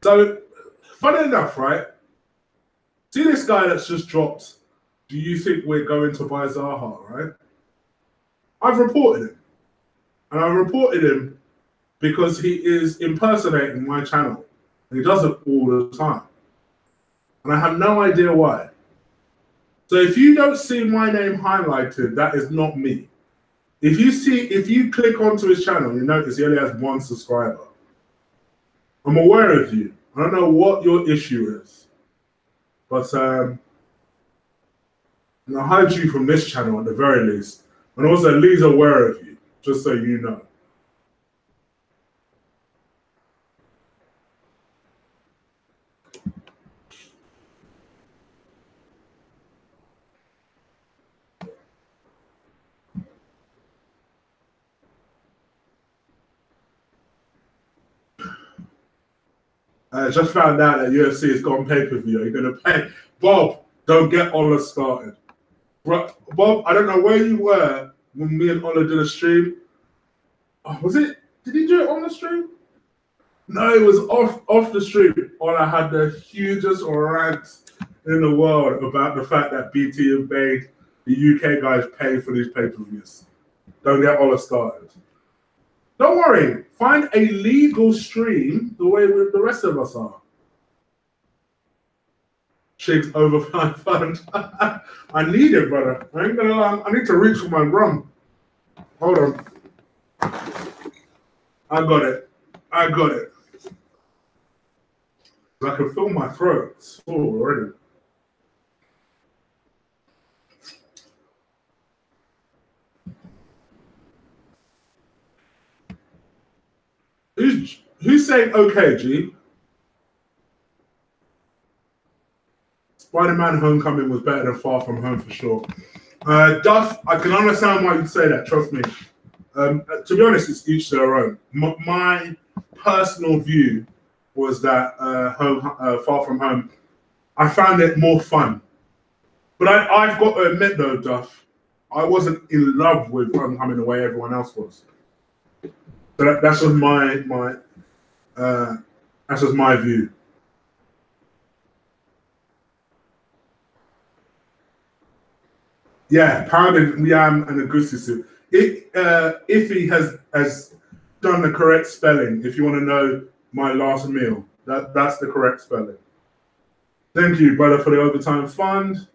So, funny enough, right? See this guy that's just dropped. Do you think we're going to buy Zaha, right? I've reported him. And I've reported him because he is impersonating my channel. And he does it all the time. And I have no idea why. So if you don't see my name highlighted, that is not me. If you click onto his channel, you notice he only has 1 subscriber. I'm aware of you. I don't know what your issue is. But I'll hide you from this channel at the very least. And also, Lee's aware of you, just so you know. I just found out that UFC has gone pay-per-view. You're going to pay. Bob, don't get Ola started. Bob, I don't know where you were when me and Ola did a stream. Oh, was it? Did he do it on the stream? No, it was off the stream. Ola had the hugest rant in the world about the fact that BT have made the UK guys pay for these pay-per-views. Don't get Ola started. Don't worry, find a legal stream the way the rest of us are. Shig's overflying fund. I need it, brother. I ain't gonna lie. I need to reach for my rum. Hold on. I got it. I can feel my throat. It's full already. Who's saying okay, G? Spider-Man Homecoming was better than Far From Home for sure. Duff, I can understand why you'd say that, trust me. To be honest, it's each their own. My personal view was that Far From Home, I found it more fun. But I've got to admit though, Duff, I wasn't in love with Homecoming the way everyone else was. So that's just my view. Yeah, pounded yam and a goosey soup. Iffy has done the correct spelling. If you want to know my last meal, that's the correct spelling. Thank you, brother, for the overtime fund.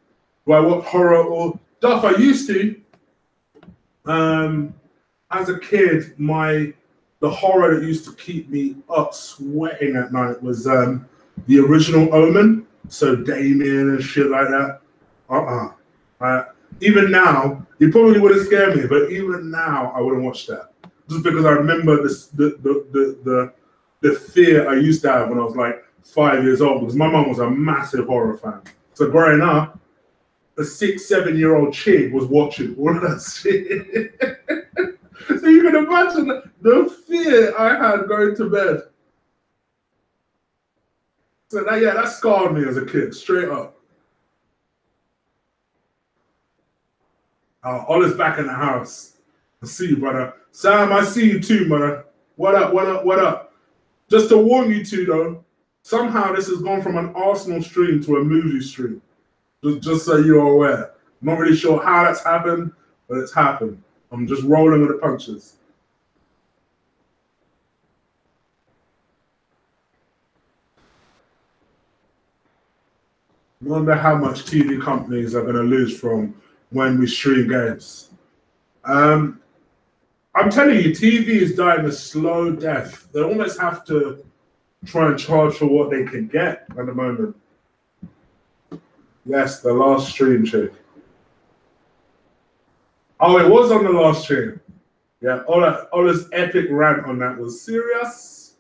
Do I watch horror or Duff? I used to. As a kid, the horror that used to keep me up sweating at night was the original Omen. So Damien and shit like that. Even now, it probably would have scared me, but even now, I wouldn't watch that. Just because I remember the fear I used to have when I was like 5 years old, because my mum was a massive horror fan. So growing up, a 6-7-year-old chick was watching all of that shit. So you can imagine the fear I had going to bed. So that scarred me as a kid, straight up. Ola's back in the house. I see you, brother. Sam, I see you too, brother. What up? Just to warn you two, though, somehow this has gone from an Arsenal stream to a movie stream. Just so you're aware. I'm not really sure how that's happened, but it's happened. I'm just rolling with the punches. I wonder how much TV companies are going to lose from when we stream games. I'm telling you, TV is dying a slow death. They almost have to try and charge for what they can get at the moment. Yes, the last stream, chick. Oh, it was on the last stream. Yeah, Ola's epic rant on that was serious.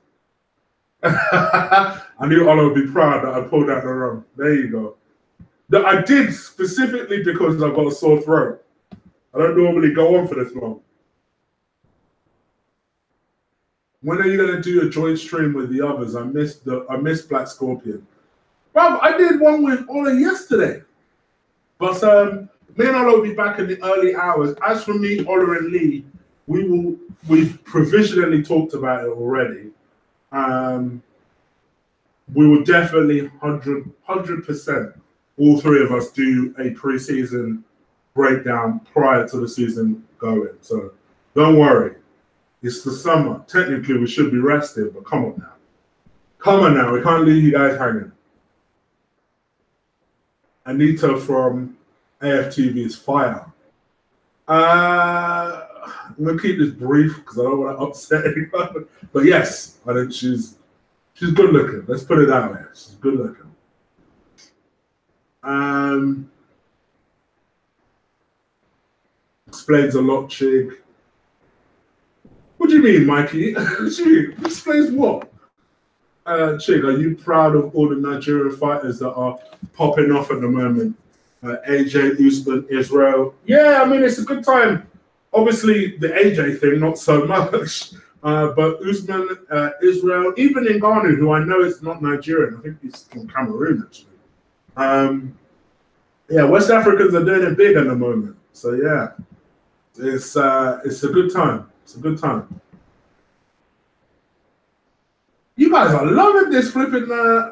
I knew Ola would be proud that I pulled out the rum. There you go. That I did specifically because I've got a sore throat. I don't normally go on for this long. When are you gonna do a joint stream with the others? I missed Black Scorpion. Well, I did one with Ola yesterday. But me and Ola will be back in the early hours. As for me, Ola and Lee, we've provisionally talked about it already. We will definitely 100% all three of us do a pre-season breakdown prior to the season going. So don't worry. It's the summer. Technically, we should be resting, but come on now. Come on now. We can't leave you guys hanging. Anita from AFTV is fire. I'm going to keep this brief because I don't want to upset anyone. But yes, I think she's good looking. Let's put it that way. She's good looking. Explains a lot, Chig. What do you mean, Mikey? Chig, explains what? Chig, are you proud of all the Nigerian fighters that are popping off at the moment? AJ, Usman, Israel. Yeah, I mean, it's a good time. Obviously, the AJ thing, not so much. But Usman, Israel, even Ngannou, who I know is not Nigerian. I think he's from Cameroon, actually. Yeah, West Africans are doing it big at the moment. So, yeah, it's a good time. It's a good time. You guys are loving this flipping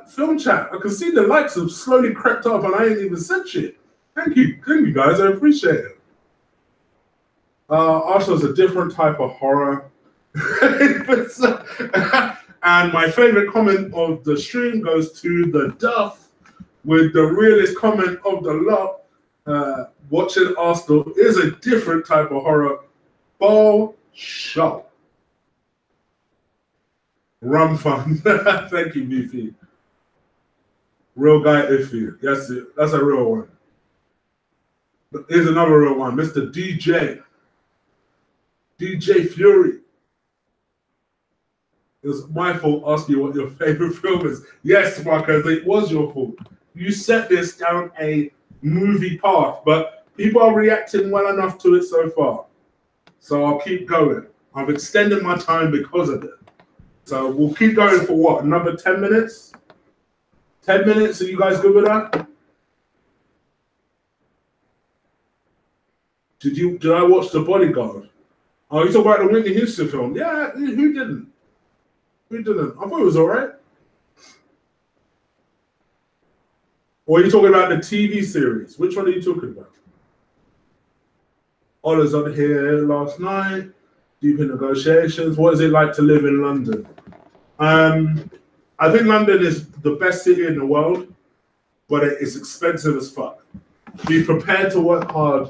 film chat. I can see the likes have slowly crept up and I ain't even said shit. Thank you guys. I appreciate it. Arsenal's a different type of horror. And my favorite comment of the stream goes to the Duff with the realest comment of the lot. Watching Arsenal is a different type of horror. Bullshit. Rum fun. Thank you, Beefy. Real guy iffy. Yes, that's a real one. But here's another real one. Mr. DJ. DJ Fury. It was my fault asking you what your favorite film is. Yes, Marcus, it was your fault. You set this down a movie path, but people are reacting well enough to it so far. So I'll keep going. I've extended my time because of it. So we'll keep going for what? Another 10 minutes? 10 minutes? Are you guys good with that? Did I watch The Bodyguard? Oh, you talking about the Whitney Houston film? Yeah, who didn't? Who didn't? I thought it was all right. Or are you talking about the TV series? Which one are you talking about? Ola's on here last night. Deep in negotiations. What is it like to live in London? I think London is the best city in the world, but it's expensive as fuck. Be prepared to work hard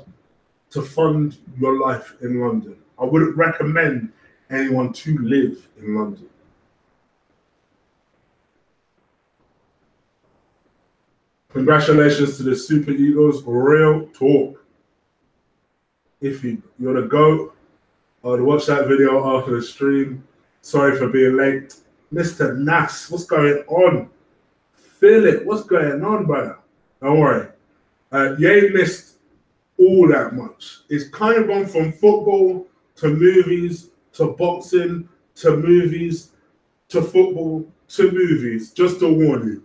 to fund your life in London. I wouldn't recommend anyone to live in London. Congratulations to the Super Eagles. Real talk. If you're the GOAT, I'd watch that video after the stream. Sorry for being late. Mr. Nass, what's going on? Feel it. What's going on, brother? Don't worry. You ain't missed all that much. It's kind of gone from football to movies to boxing to movies to football to movies. Just to warn you.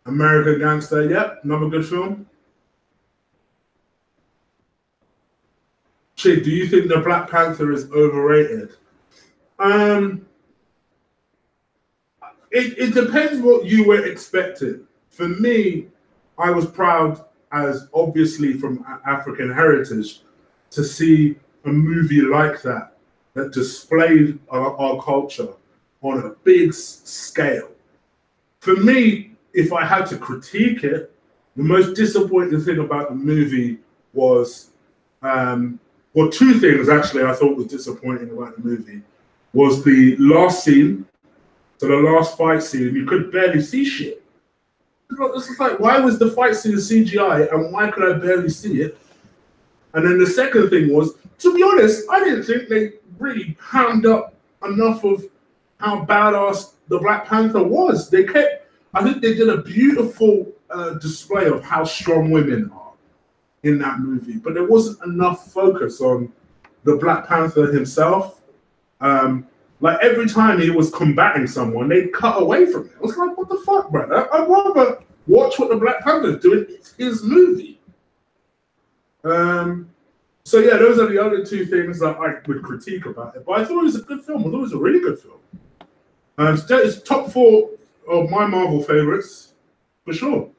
American Gangster, yep, another good film. Chick, do you think the Black Panther is overrated? It depends what you were expecting. For me, I was proud, as obviously from African heritage, to see a movie like that displayed our culture on a big scale. For me, if I had to critique it, the most disappointing thing about the movie was, well, two things actually I thought was disappointing about the movie. Was the last scene, so the last fight scene, you could barely see shit. It's like, why was the fight scene CGI and why could I barely see it? And then the second thing was, to be honest, I didn't think they really hammed up enough of how badass the Black Panther was. I think they did a beautiful display of how strong women are in that movie, but there wasn't enough focus on the Black Panther himself. Like every time he was combating someone, they'd cut away from it. I was like, what the fuck, brother? I'd rather watch what the Black Panther's doing. It's his movie. So yeah, those are the other two things that I would critique about it. But I thought it was a good film. I thought it was a really good film. It's top 4 of my Marvel favorites, for sure.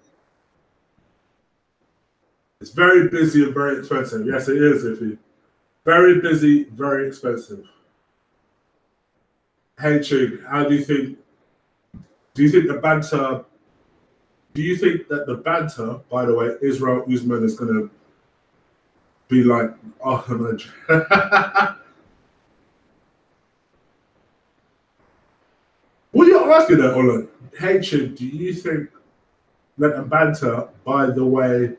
It's very busy and very expensive. Yes, it is, Iffy. Very busy, very expensive. Hey, Chig, how do you think that the banter, by the way, Israel Usman is going to be like, oh, what are you asking there, Ola? Hey, Chig, do you think that the banter, by the way,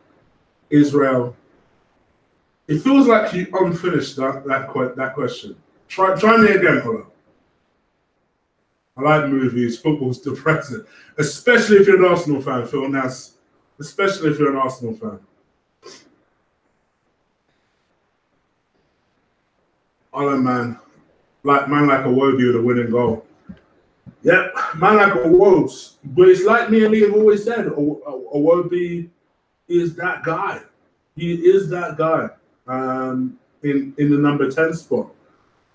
Israel, it feels like you unfinished that question. Try me again, Ola. I like movies. Football's depressing, especially if you're an Arsenal fan, Phil Nass. Especially if you're an Arsenal fan. Oh man, like Iwobi with a winning goal. Yep, man like Iwobi. But it's like me and Lee have always said, Iwobi is that guy. He is that guy in the number 10 spot.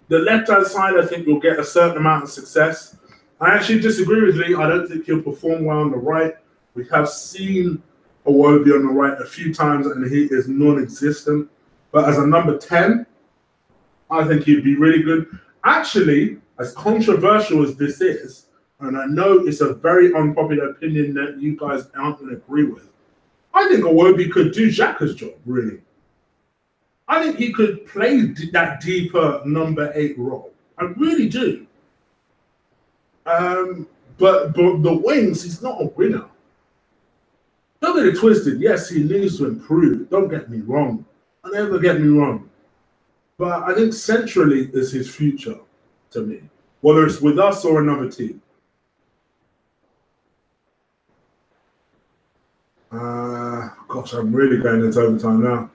The left-hand side, I think, will get a certain amount of success. I actually disagree with Lee. I don't think he'll perform well on the right. We have seen Iwobi on the right a few times, and he is non-existent. But as a number 10, I think he'd be really good. Actually, as controversial as this is, and I know it's a very unpopular opinion that you guys aren't going to agree with, I think Iwobi could do Xhaka's job, really. I think he could play that deeper number 8 role. I really do. But the wings, he's not a winner. Don't get it twisted. Yes, he needs to improve. Don't get me wrong. Don't ever get me wrong. But I think centrally is his future to me, whether it's with us or another team. Gosh, I'm really going into overtime now.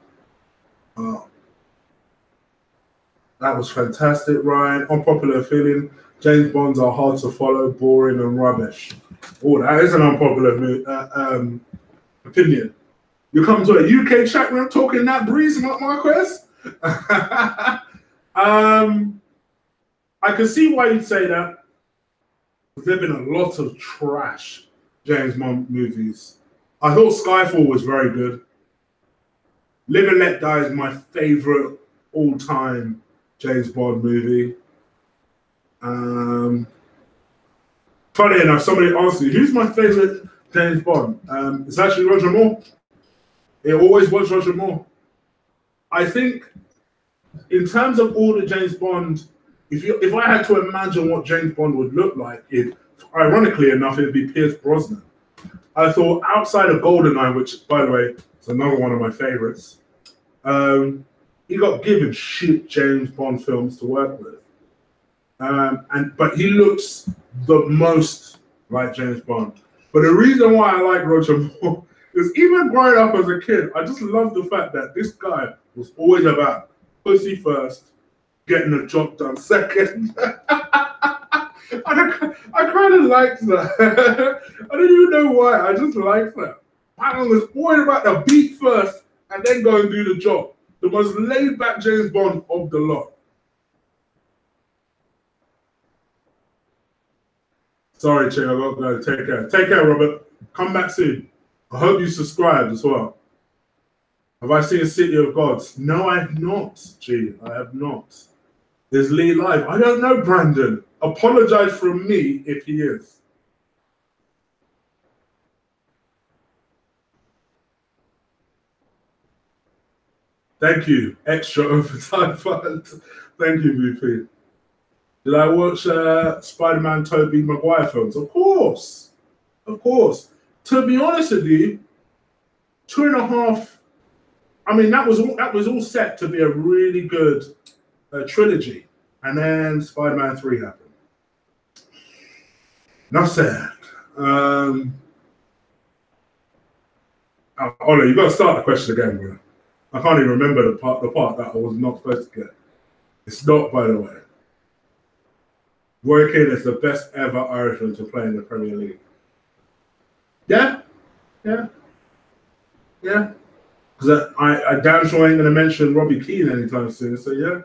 That was fantastic, Ryan. Unpopular feeling. James Bonds are hard to follow, boring, and rubbish. Oh, that is an unpopular opinion. You come to a UK chat room talking that breeze, Marquez? I can see why you'd say that. There have been a lot of trash James Bond movies. I thought Skyfall was very good. Live and Let Die is my favorite all-time James Bond movie. Funny enough, somebody asked me, who's my favorite James Bond? It's actually Roger Moore. It always was Roger Moore. I think in terms of all the James Bond, if I had to imagine what James Bond would look like, ironically enough, it'd be Pierce Brosnan. I thought outside of GoldenEye, which, by the way, is another one of my favorites, he got given shit James Bond films to work with. But he looks the most like James Bond. But the reason why I like Roger Moore is even growing up as a kid, I just love the fact that this guy was always about pussy first, getting the job done second. I kind of liked that. I don't even know why. I just liked that. I was always about the beat first and then go and do the job. The most laid-back James Bond of the lot. Sorry, Chick, I got to go. Take care. Take care, Robert. Come back soon. I hope you subscribed as well. Have I seen City of Gods? No, I have not, G. I have not. Is Lee live? I don't know, Brandon. Apologize from me if he is. Thank you. Extra overtime fund. Thank you, VP. Did I watch Spider-Man Tobey Maguire films? Of course. Of course. To be honest with you, 2.5. I mean, that was all set to be a really good trilogy, and then Spider-Man 3 happened. Enough said. Ollie, you got to start the question again, bro. I can't even remember the part that I was not supposed to get. It's not, by the way. Roy Keane is the best ever Irishman to play in the Premier League. Yeah. Because I damn sure ain't going to mention Robbie Keane anytime soon, so yeah.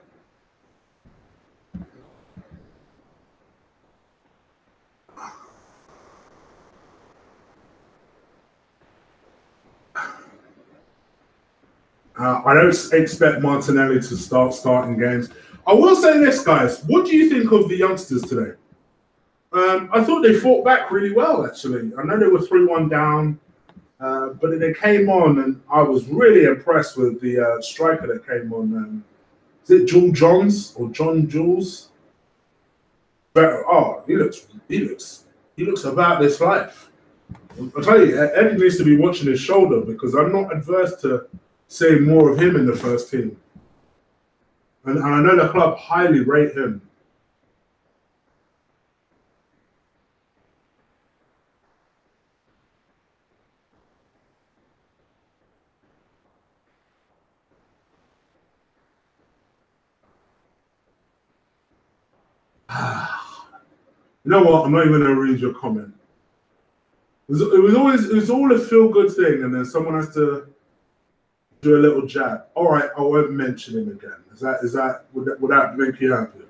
I don't expect Martinelli to start starting games. I will say this, guys. What do you think of the youngsters today? I thought they fought back really well, actually. I know they were 3-1 down, but they came on, and I was really impressed with the striker that came on. Is it Jules Johns or John Jules? But, he looks about this life. I'll tell you, Eddie needs to be watching his shoulder because I'm not adverse to seeing more of him in the first team. And I know the club highly rate him. You know what? I'm not even going to read your comment. It was all a feel-good thing, and then someone has to do a little jab. All right, I won't mention him again. Would that make you happy?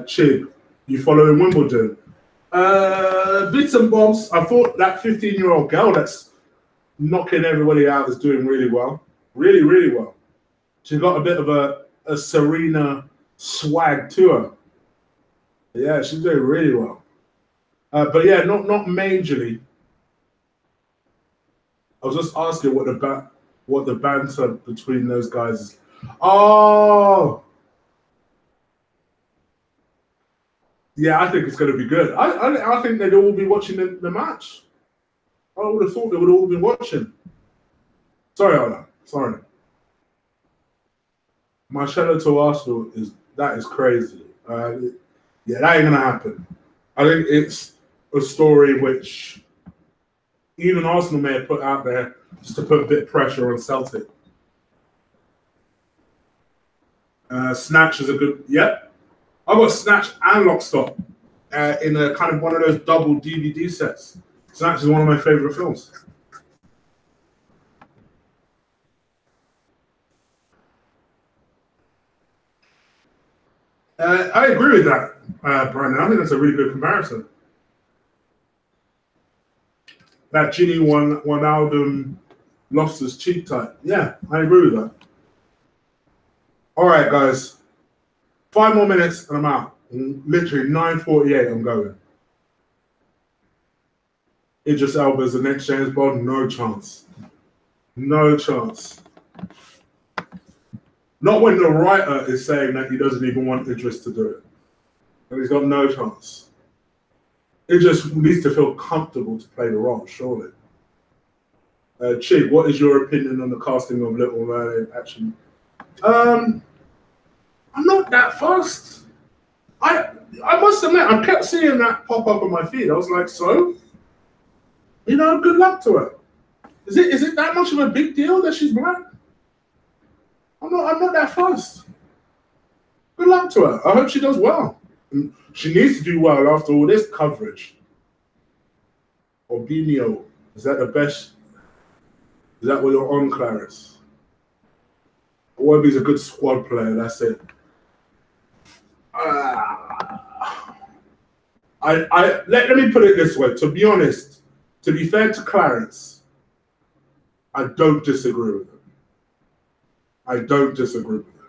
Chig, you following Wimbledon? Bits and bobs. I thought that 15-year-old girl that's knocking everybody out is doing really well. Really, really well. She got a bit of a Serena swag to her. Yeah, she's doing really well. But yeah, not majorly. I was just asking what the banter between those guys is. Oh, yeah, I think it's going to be good. I think they'd all be watching the match. I would have thought they would all be watching. Sorry, Ola. Sorry. Marcelo to Arsenal is crazy. Yeah, that ain't gonna happen. I think it's a story which even Arsenal may have put out there just to put a bit of pressure on Celtic. Snatch is a good. Yep, I got Snatch and Lockstock in a kind of one of those double DVD sets. Snatch is one of my favorite films. I agree with that, Brandon. I think that's a really good comparison. That Ginny one album lost his cheap type. Yeah, I agree with that. All right, guys. 5 more minutes and I'm out. Literally 9:48, I'm going. Idris Elba's the next James Bond? No chance. No chance. Not when the writer is saying that he doesn't even want Idris to do it. And he's got no chance. Idris needs to feel comfortable to play the role, surely. Chig, what is your opinion on the casting of Little Mermaid action? I'm not that fussed. I must admit, I kept seeing that pop up on my feed. I was like, so? You know, good luck to her. Is it that much of a big deal that she's black? I'm not that fussed. Good luck to her. I hope she does well. She needs to do well after all this coverage. Obinio, is that the best? Is that what you're on, Clarence? Webby's a good squad player, that's it. Let me put it this way. To be honest, to be fair to Clarence, I don't disagree with him. I don't disagree with him.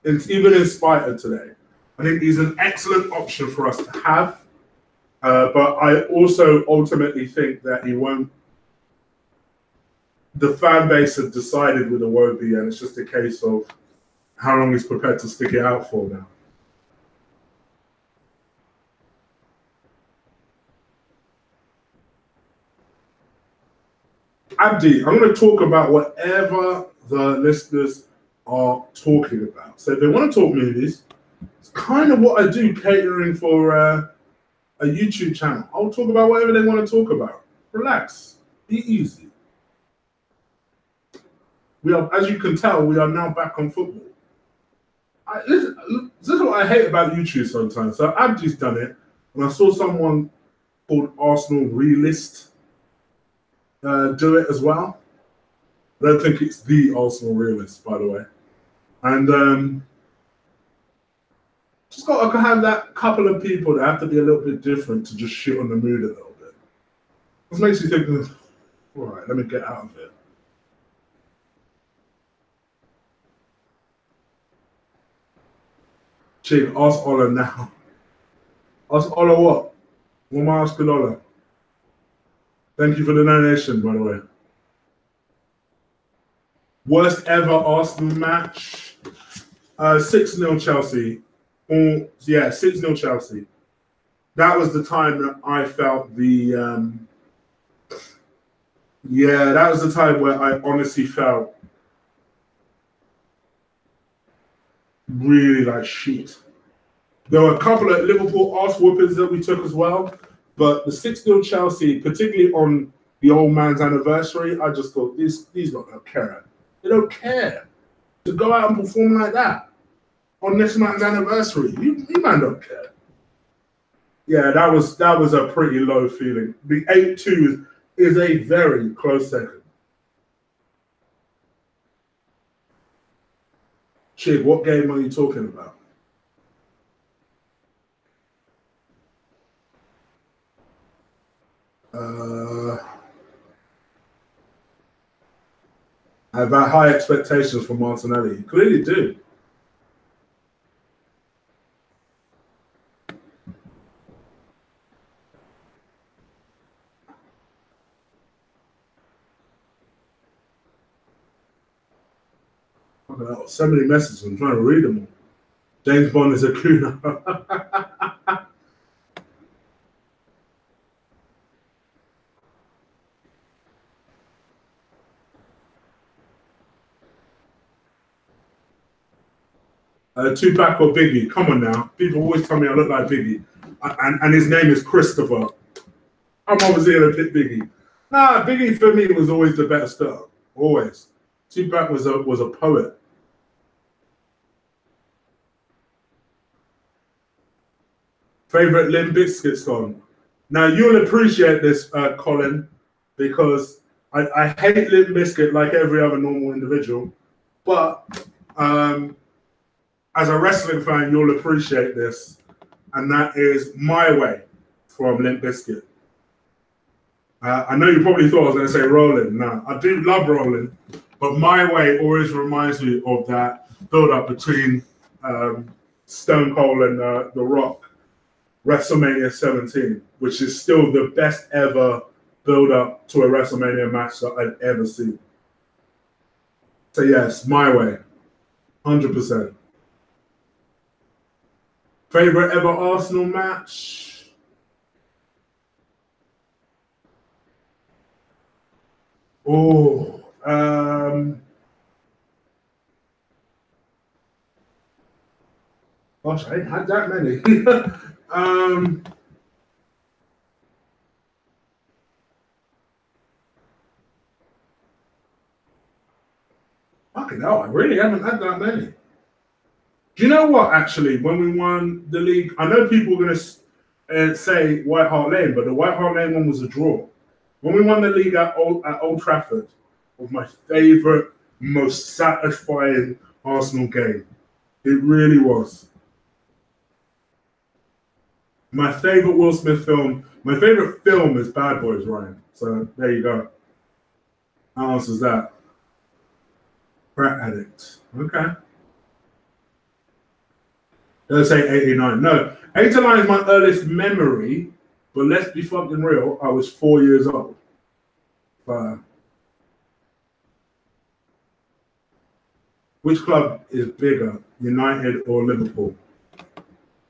It's even in spite of today. I think he's an excellent option for us to have. But I also ultimately think that he won't. The fan base have decided with Iwobi, and it's just a case of how long he's prepared to stick it out for now. Abdi, I'm going to talk about whatever the listeners are talking about. So if they want to talk movies, it's kind of what I do catering for a YouTube channel. I'll talk about whatever they want to talk about. Relax. Be easy. We are, as you can tell, we are now back on football. This is what I hate about YouTube sometimes. So Abdi's done it, and I saw someone called Arsenal Realist do it as well. I don't think it's the Arsenal Realist, by the way. And just got to have that couple of people that have to be a little bit different to just shit on the mood a little bit. This makes you think, all right, let me get out of it. Chick, ask Ola now. Ask Ola what? What am I asking Ola? Thank you for the donation, by the way. Worst ever Arsenal match? 6-0 Chelsea. Yeah, 6-0 Chelsea. That was the time that I felt the... yeah, that was the time where I honestly felt really like shit. There were a couple of Liverpool arse whoopers that we took as well, but the 6-0 Chelsea, particularly on the old man's anniversary, I just thought these lot don't care. They don't care to go out and perform like that on this man's anniversary. You man don't care. Yeah, that was a pretty low feeling. The 8-2 is a very close second. Chig, what game are you talking about? I've had high expectations for Martinelli. You clearly do. So many messages. I'm trying to read them all. James Bond is a Kuna. Tupac or Biggie? Come on now. People always tell me I look like Biggie. And his name is Christopher. I'm obviously going to pick Biggie. Nah, Biggie for me was always the better star. Always. Tupac was a poet. Favorite Limp Bizkit song? Now you'll appreciate this, Colin, because I hate Limp Bizkit like every other normal individual, but as a wrestling fan, you'll appreciate this, and that is My Way from Limp Bizkit. I know you probably thought I was going to say Rolling. No, I do love Rolling, but My Way always reminds me of that build-up between Stone Cold and The Rock, WrestleMania 17, which is still the best ever build-up to a WrestleMania match that I've ever seen. So yes, My Way, 100%. Favorite ever Arsenal match? Oh, gosh, I ain't had that many. Fucking hell, I really haven't had that many. Do you know what, actually, when we won the league, I know people are going to say White Hart Lane, but the White Hart Lane one was a draw. When we won the league at Old Trafford, was my favourite, most satisfying Arsenal game. It really was. My favourite Will Smith film, my favourite film is Bad Boys, Ryan. So there you go. That answers that. Crack addict. Okay. Let's say 89. No, 89 is my earliest memory, but let's be fucking real. I was 4 years old. Which club is bigger, United or Liverpool?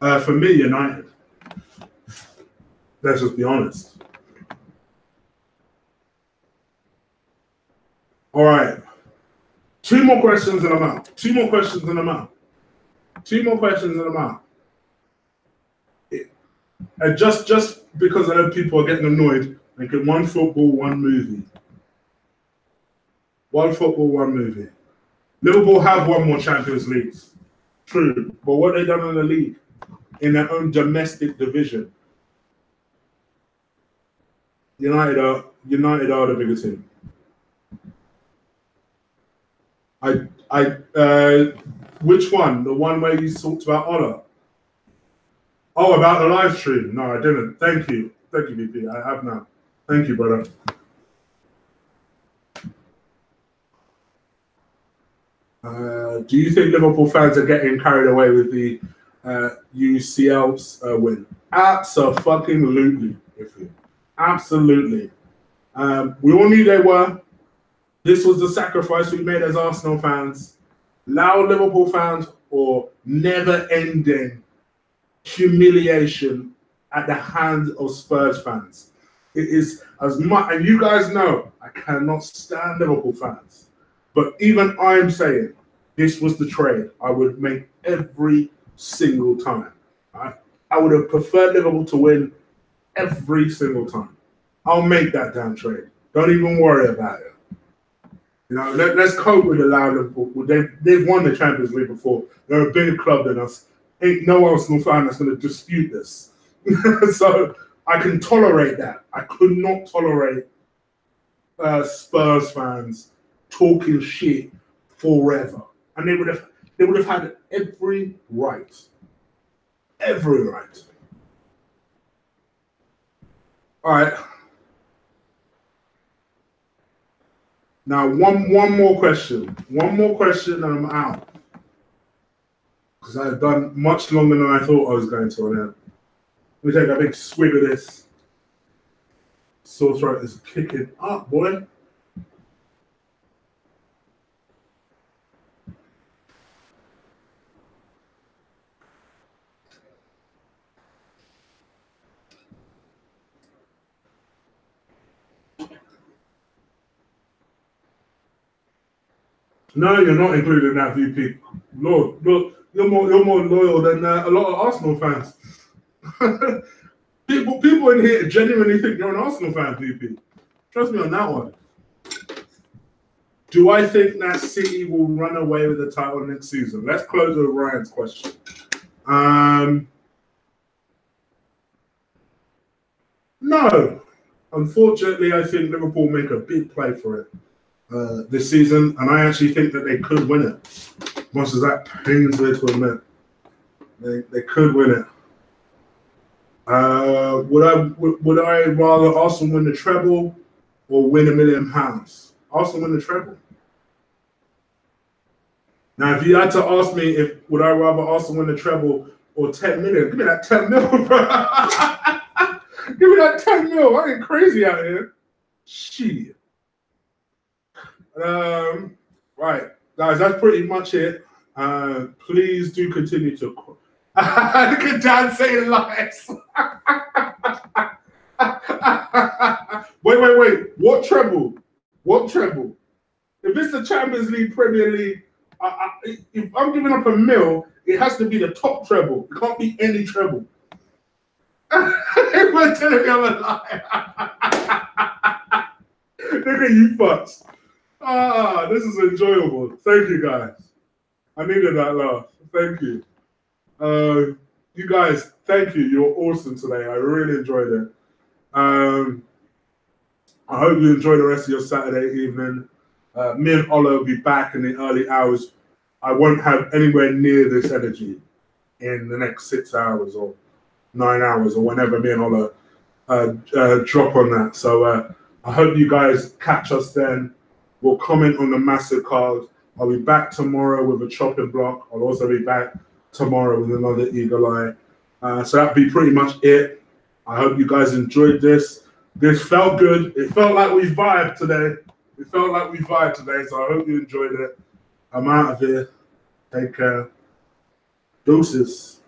For me, United. Let's just be honest. All right. Two more questions and I'm out. Two more questions and I'm out. Two more questions and I'm out. Just because I know people are getting annoyed, make it one football, one movie. One football, one movie. Liverpool have won more Champions Leagues. True. But what have they done in the league? In their own domestic division. United are the bigger team. Which one? The one where you talked about Ola? Oh, about the live stream? No, I didn't. Thank you, VP. I have now. Thank you, brother. Do you think Liverpool fans are getting carried away with the UCL's win? Absolutely, absolutely. We all knew they were. This was the sacrifice we made as Arsenal fans, loud Liverpool fans, or never-ending humiliation at the hands of Spurs fans. It is as much, and you guys know, I cannot stand Liverpool fans. But even I'm saying this was the trade I would make every single time. I would have preferred Liverpool to win every single time. I'll make that damn trade. Don't even worry about it. You know, let's cope with the loud Liverpool. They've won the Champions League before. They're a bigger club than us. Ain't no Arsenal fan that's going to dispute this. So I can tolerate that. I could not tolerate Spurs fans talking shit forever, and they would have had every right. Every right. All right. Now, one more question. One more question, and I'm out. Because I've done much longer than I thought I was going to on it. Let me take a big swig of this. Sore throat is kicking up, boy. No, you're not including that, VP. Lord, look, you're more loyal than a lot of Arsenal fans. people in here genuinely think you're an Arsenal fan, VP. Trust me on that one. Do I think that City will run away with the title next season? Let's close with Ryan's question. No. Unfortunately, I think Liverpool make a big play for it this season, and I actually think that they could win it. Much as that pains me to admit, they could win it. Would I rather Arsenal win the treble or win £1 million? Arsenal win the treble. Now, if you had to ask me would I rather Arsenal win the treble or 10 million, give me that 10 mil, bro. Give me that 10 mil. I ain't crazy out here. Shit. Right, guys, that's pretty much it. Please do continue to. Look at Dan saying lies. Wait. What treble? What treble? If it's the Champions League, Premier League, if I'm giving up $1 million, it has to be the top treble. It can't be any treble. We're telling me I'm a liar. Look at you fucks. This is enjoyable. Thank you, guys. I needed that laugh. Thank you. You guys, thank you. You're awesome today. I really enjoyed it. I hope you enjoy the rest of your Saturday evening. Me and Ola will be back in the early hours. I won't have anywhere near this energy in the next 6 hours or 9 hours or whenever me and Ola drop on that. So I hope you guys catch us then. We'll comment on the massive card. I'll be back tomorrow with a chopping block. I'll also be back tomorrow with another Eagle Eye. So that'll be pretty much it. I hope you guys enjoyed this. This felt good. It felt like we vibed today. So I hope you enjoyed it. I'm out of here. Take care. Deuces.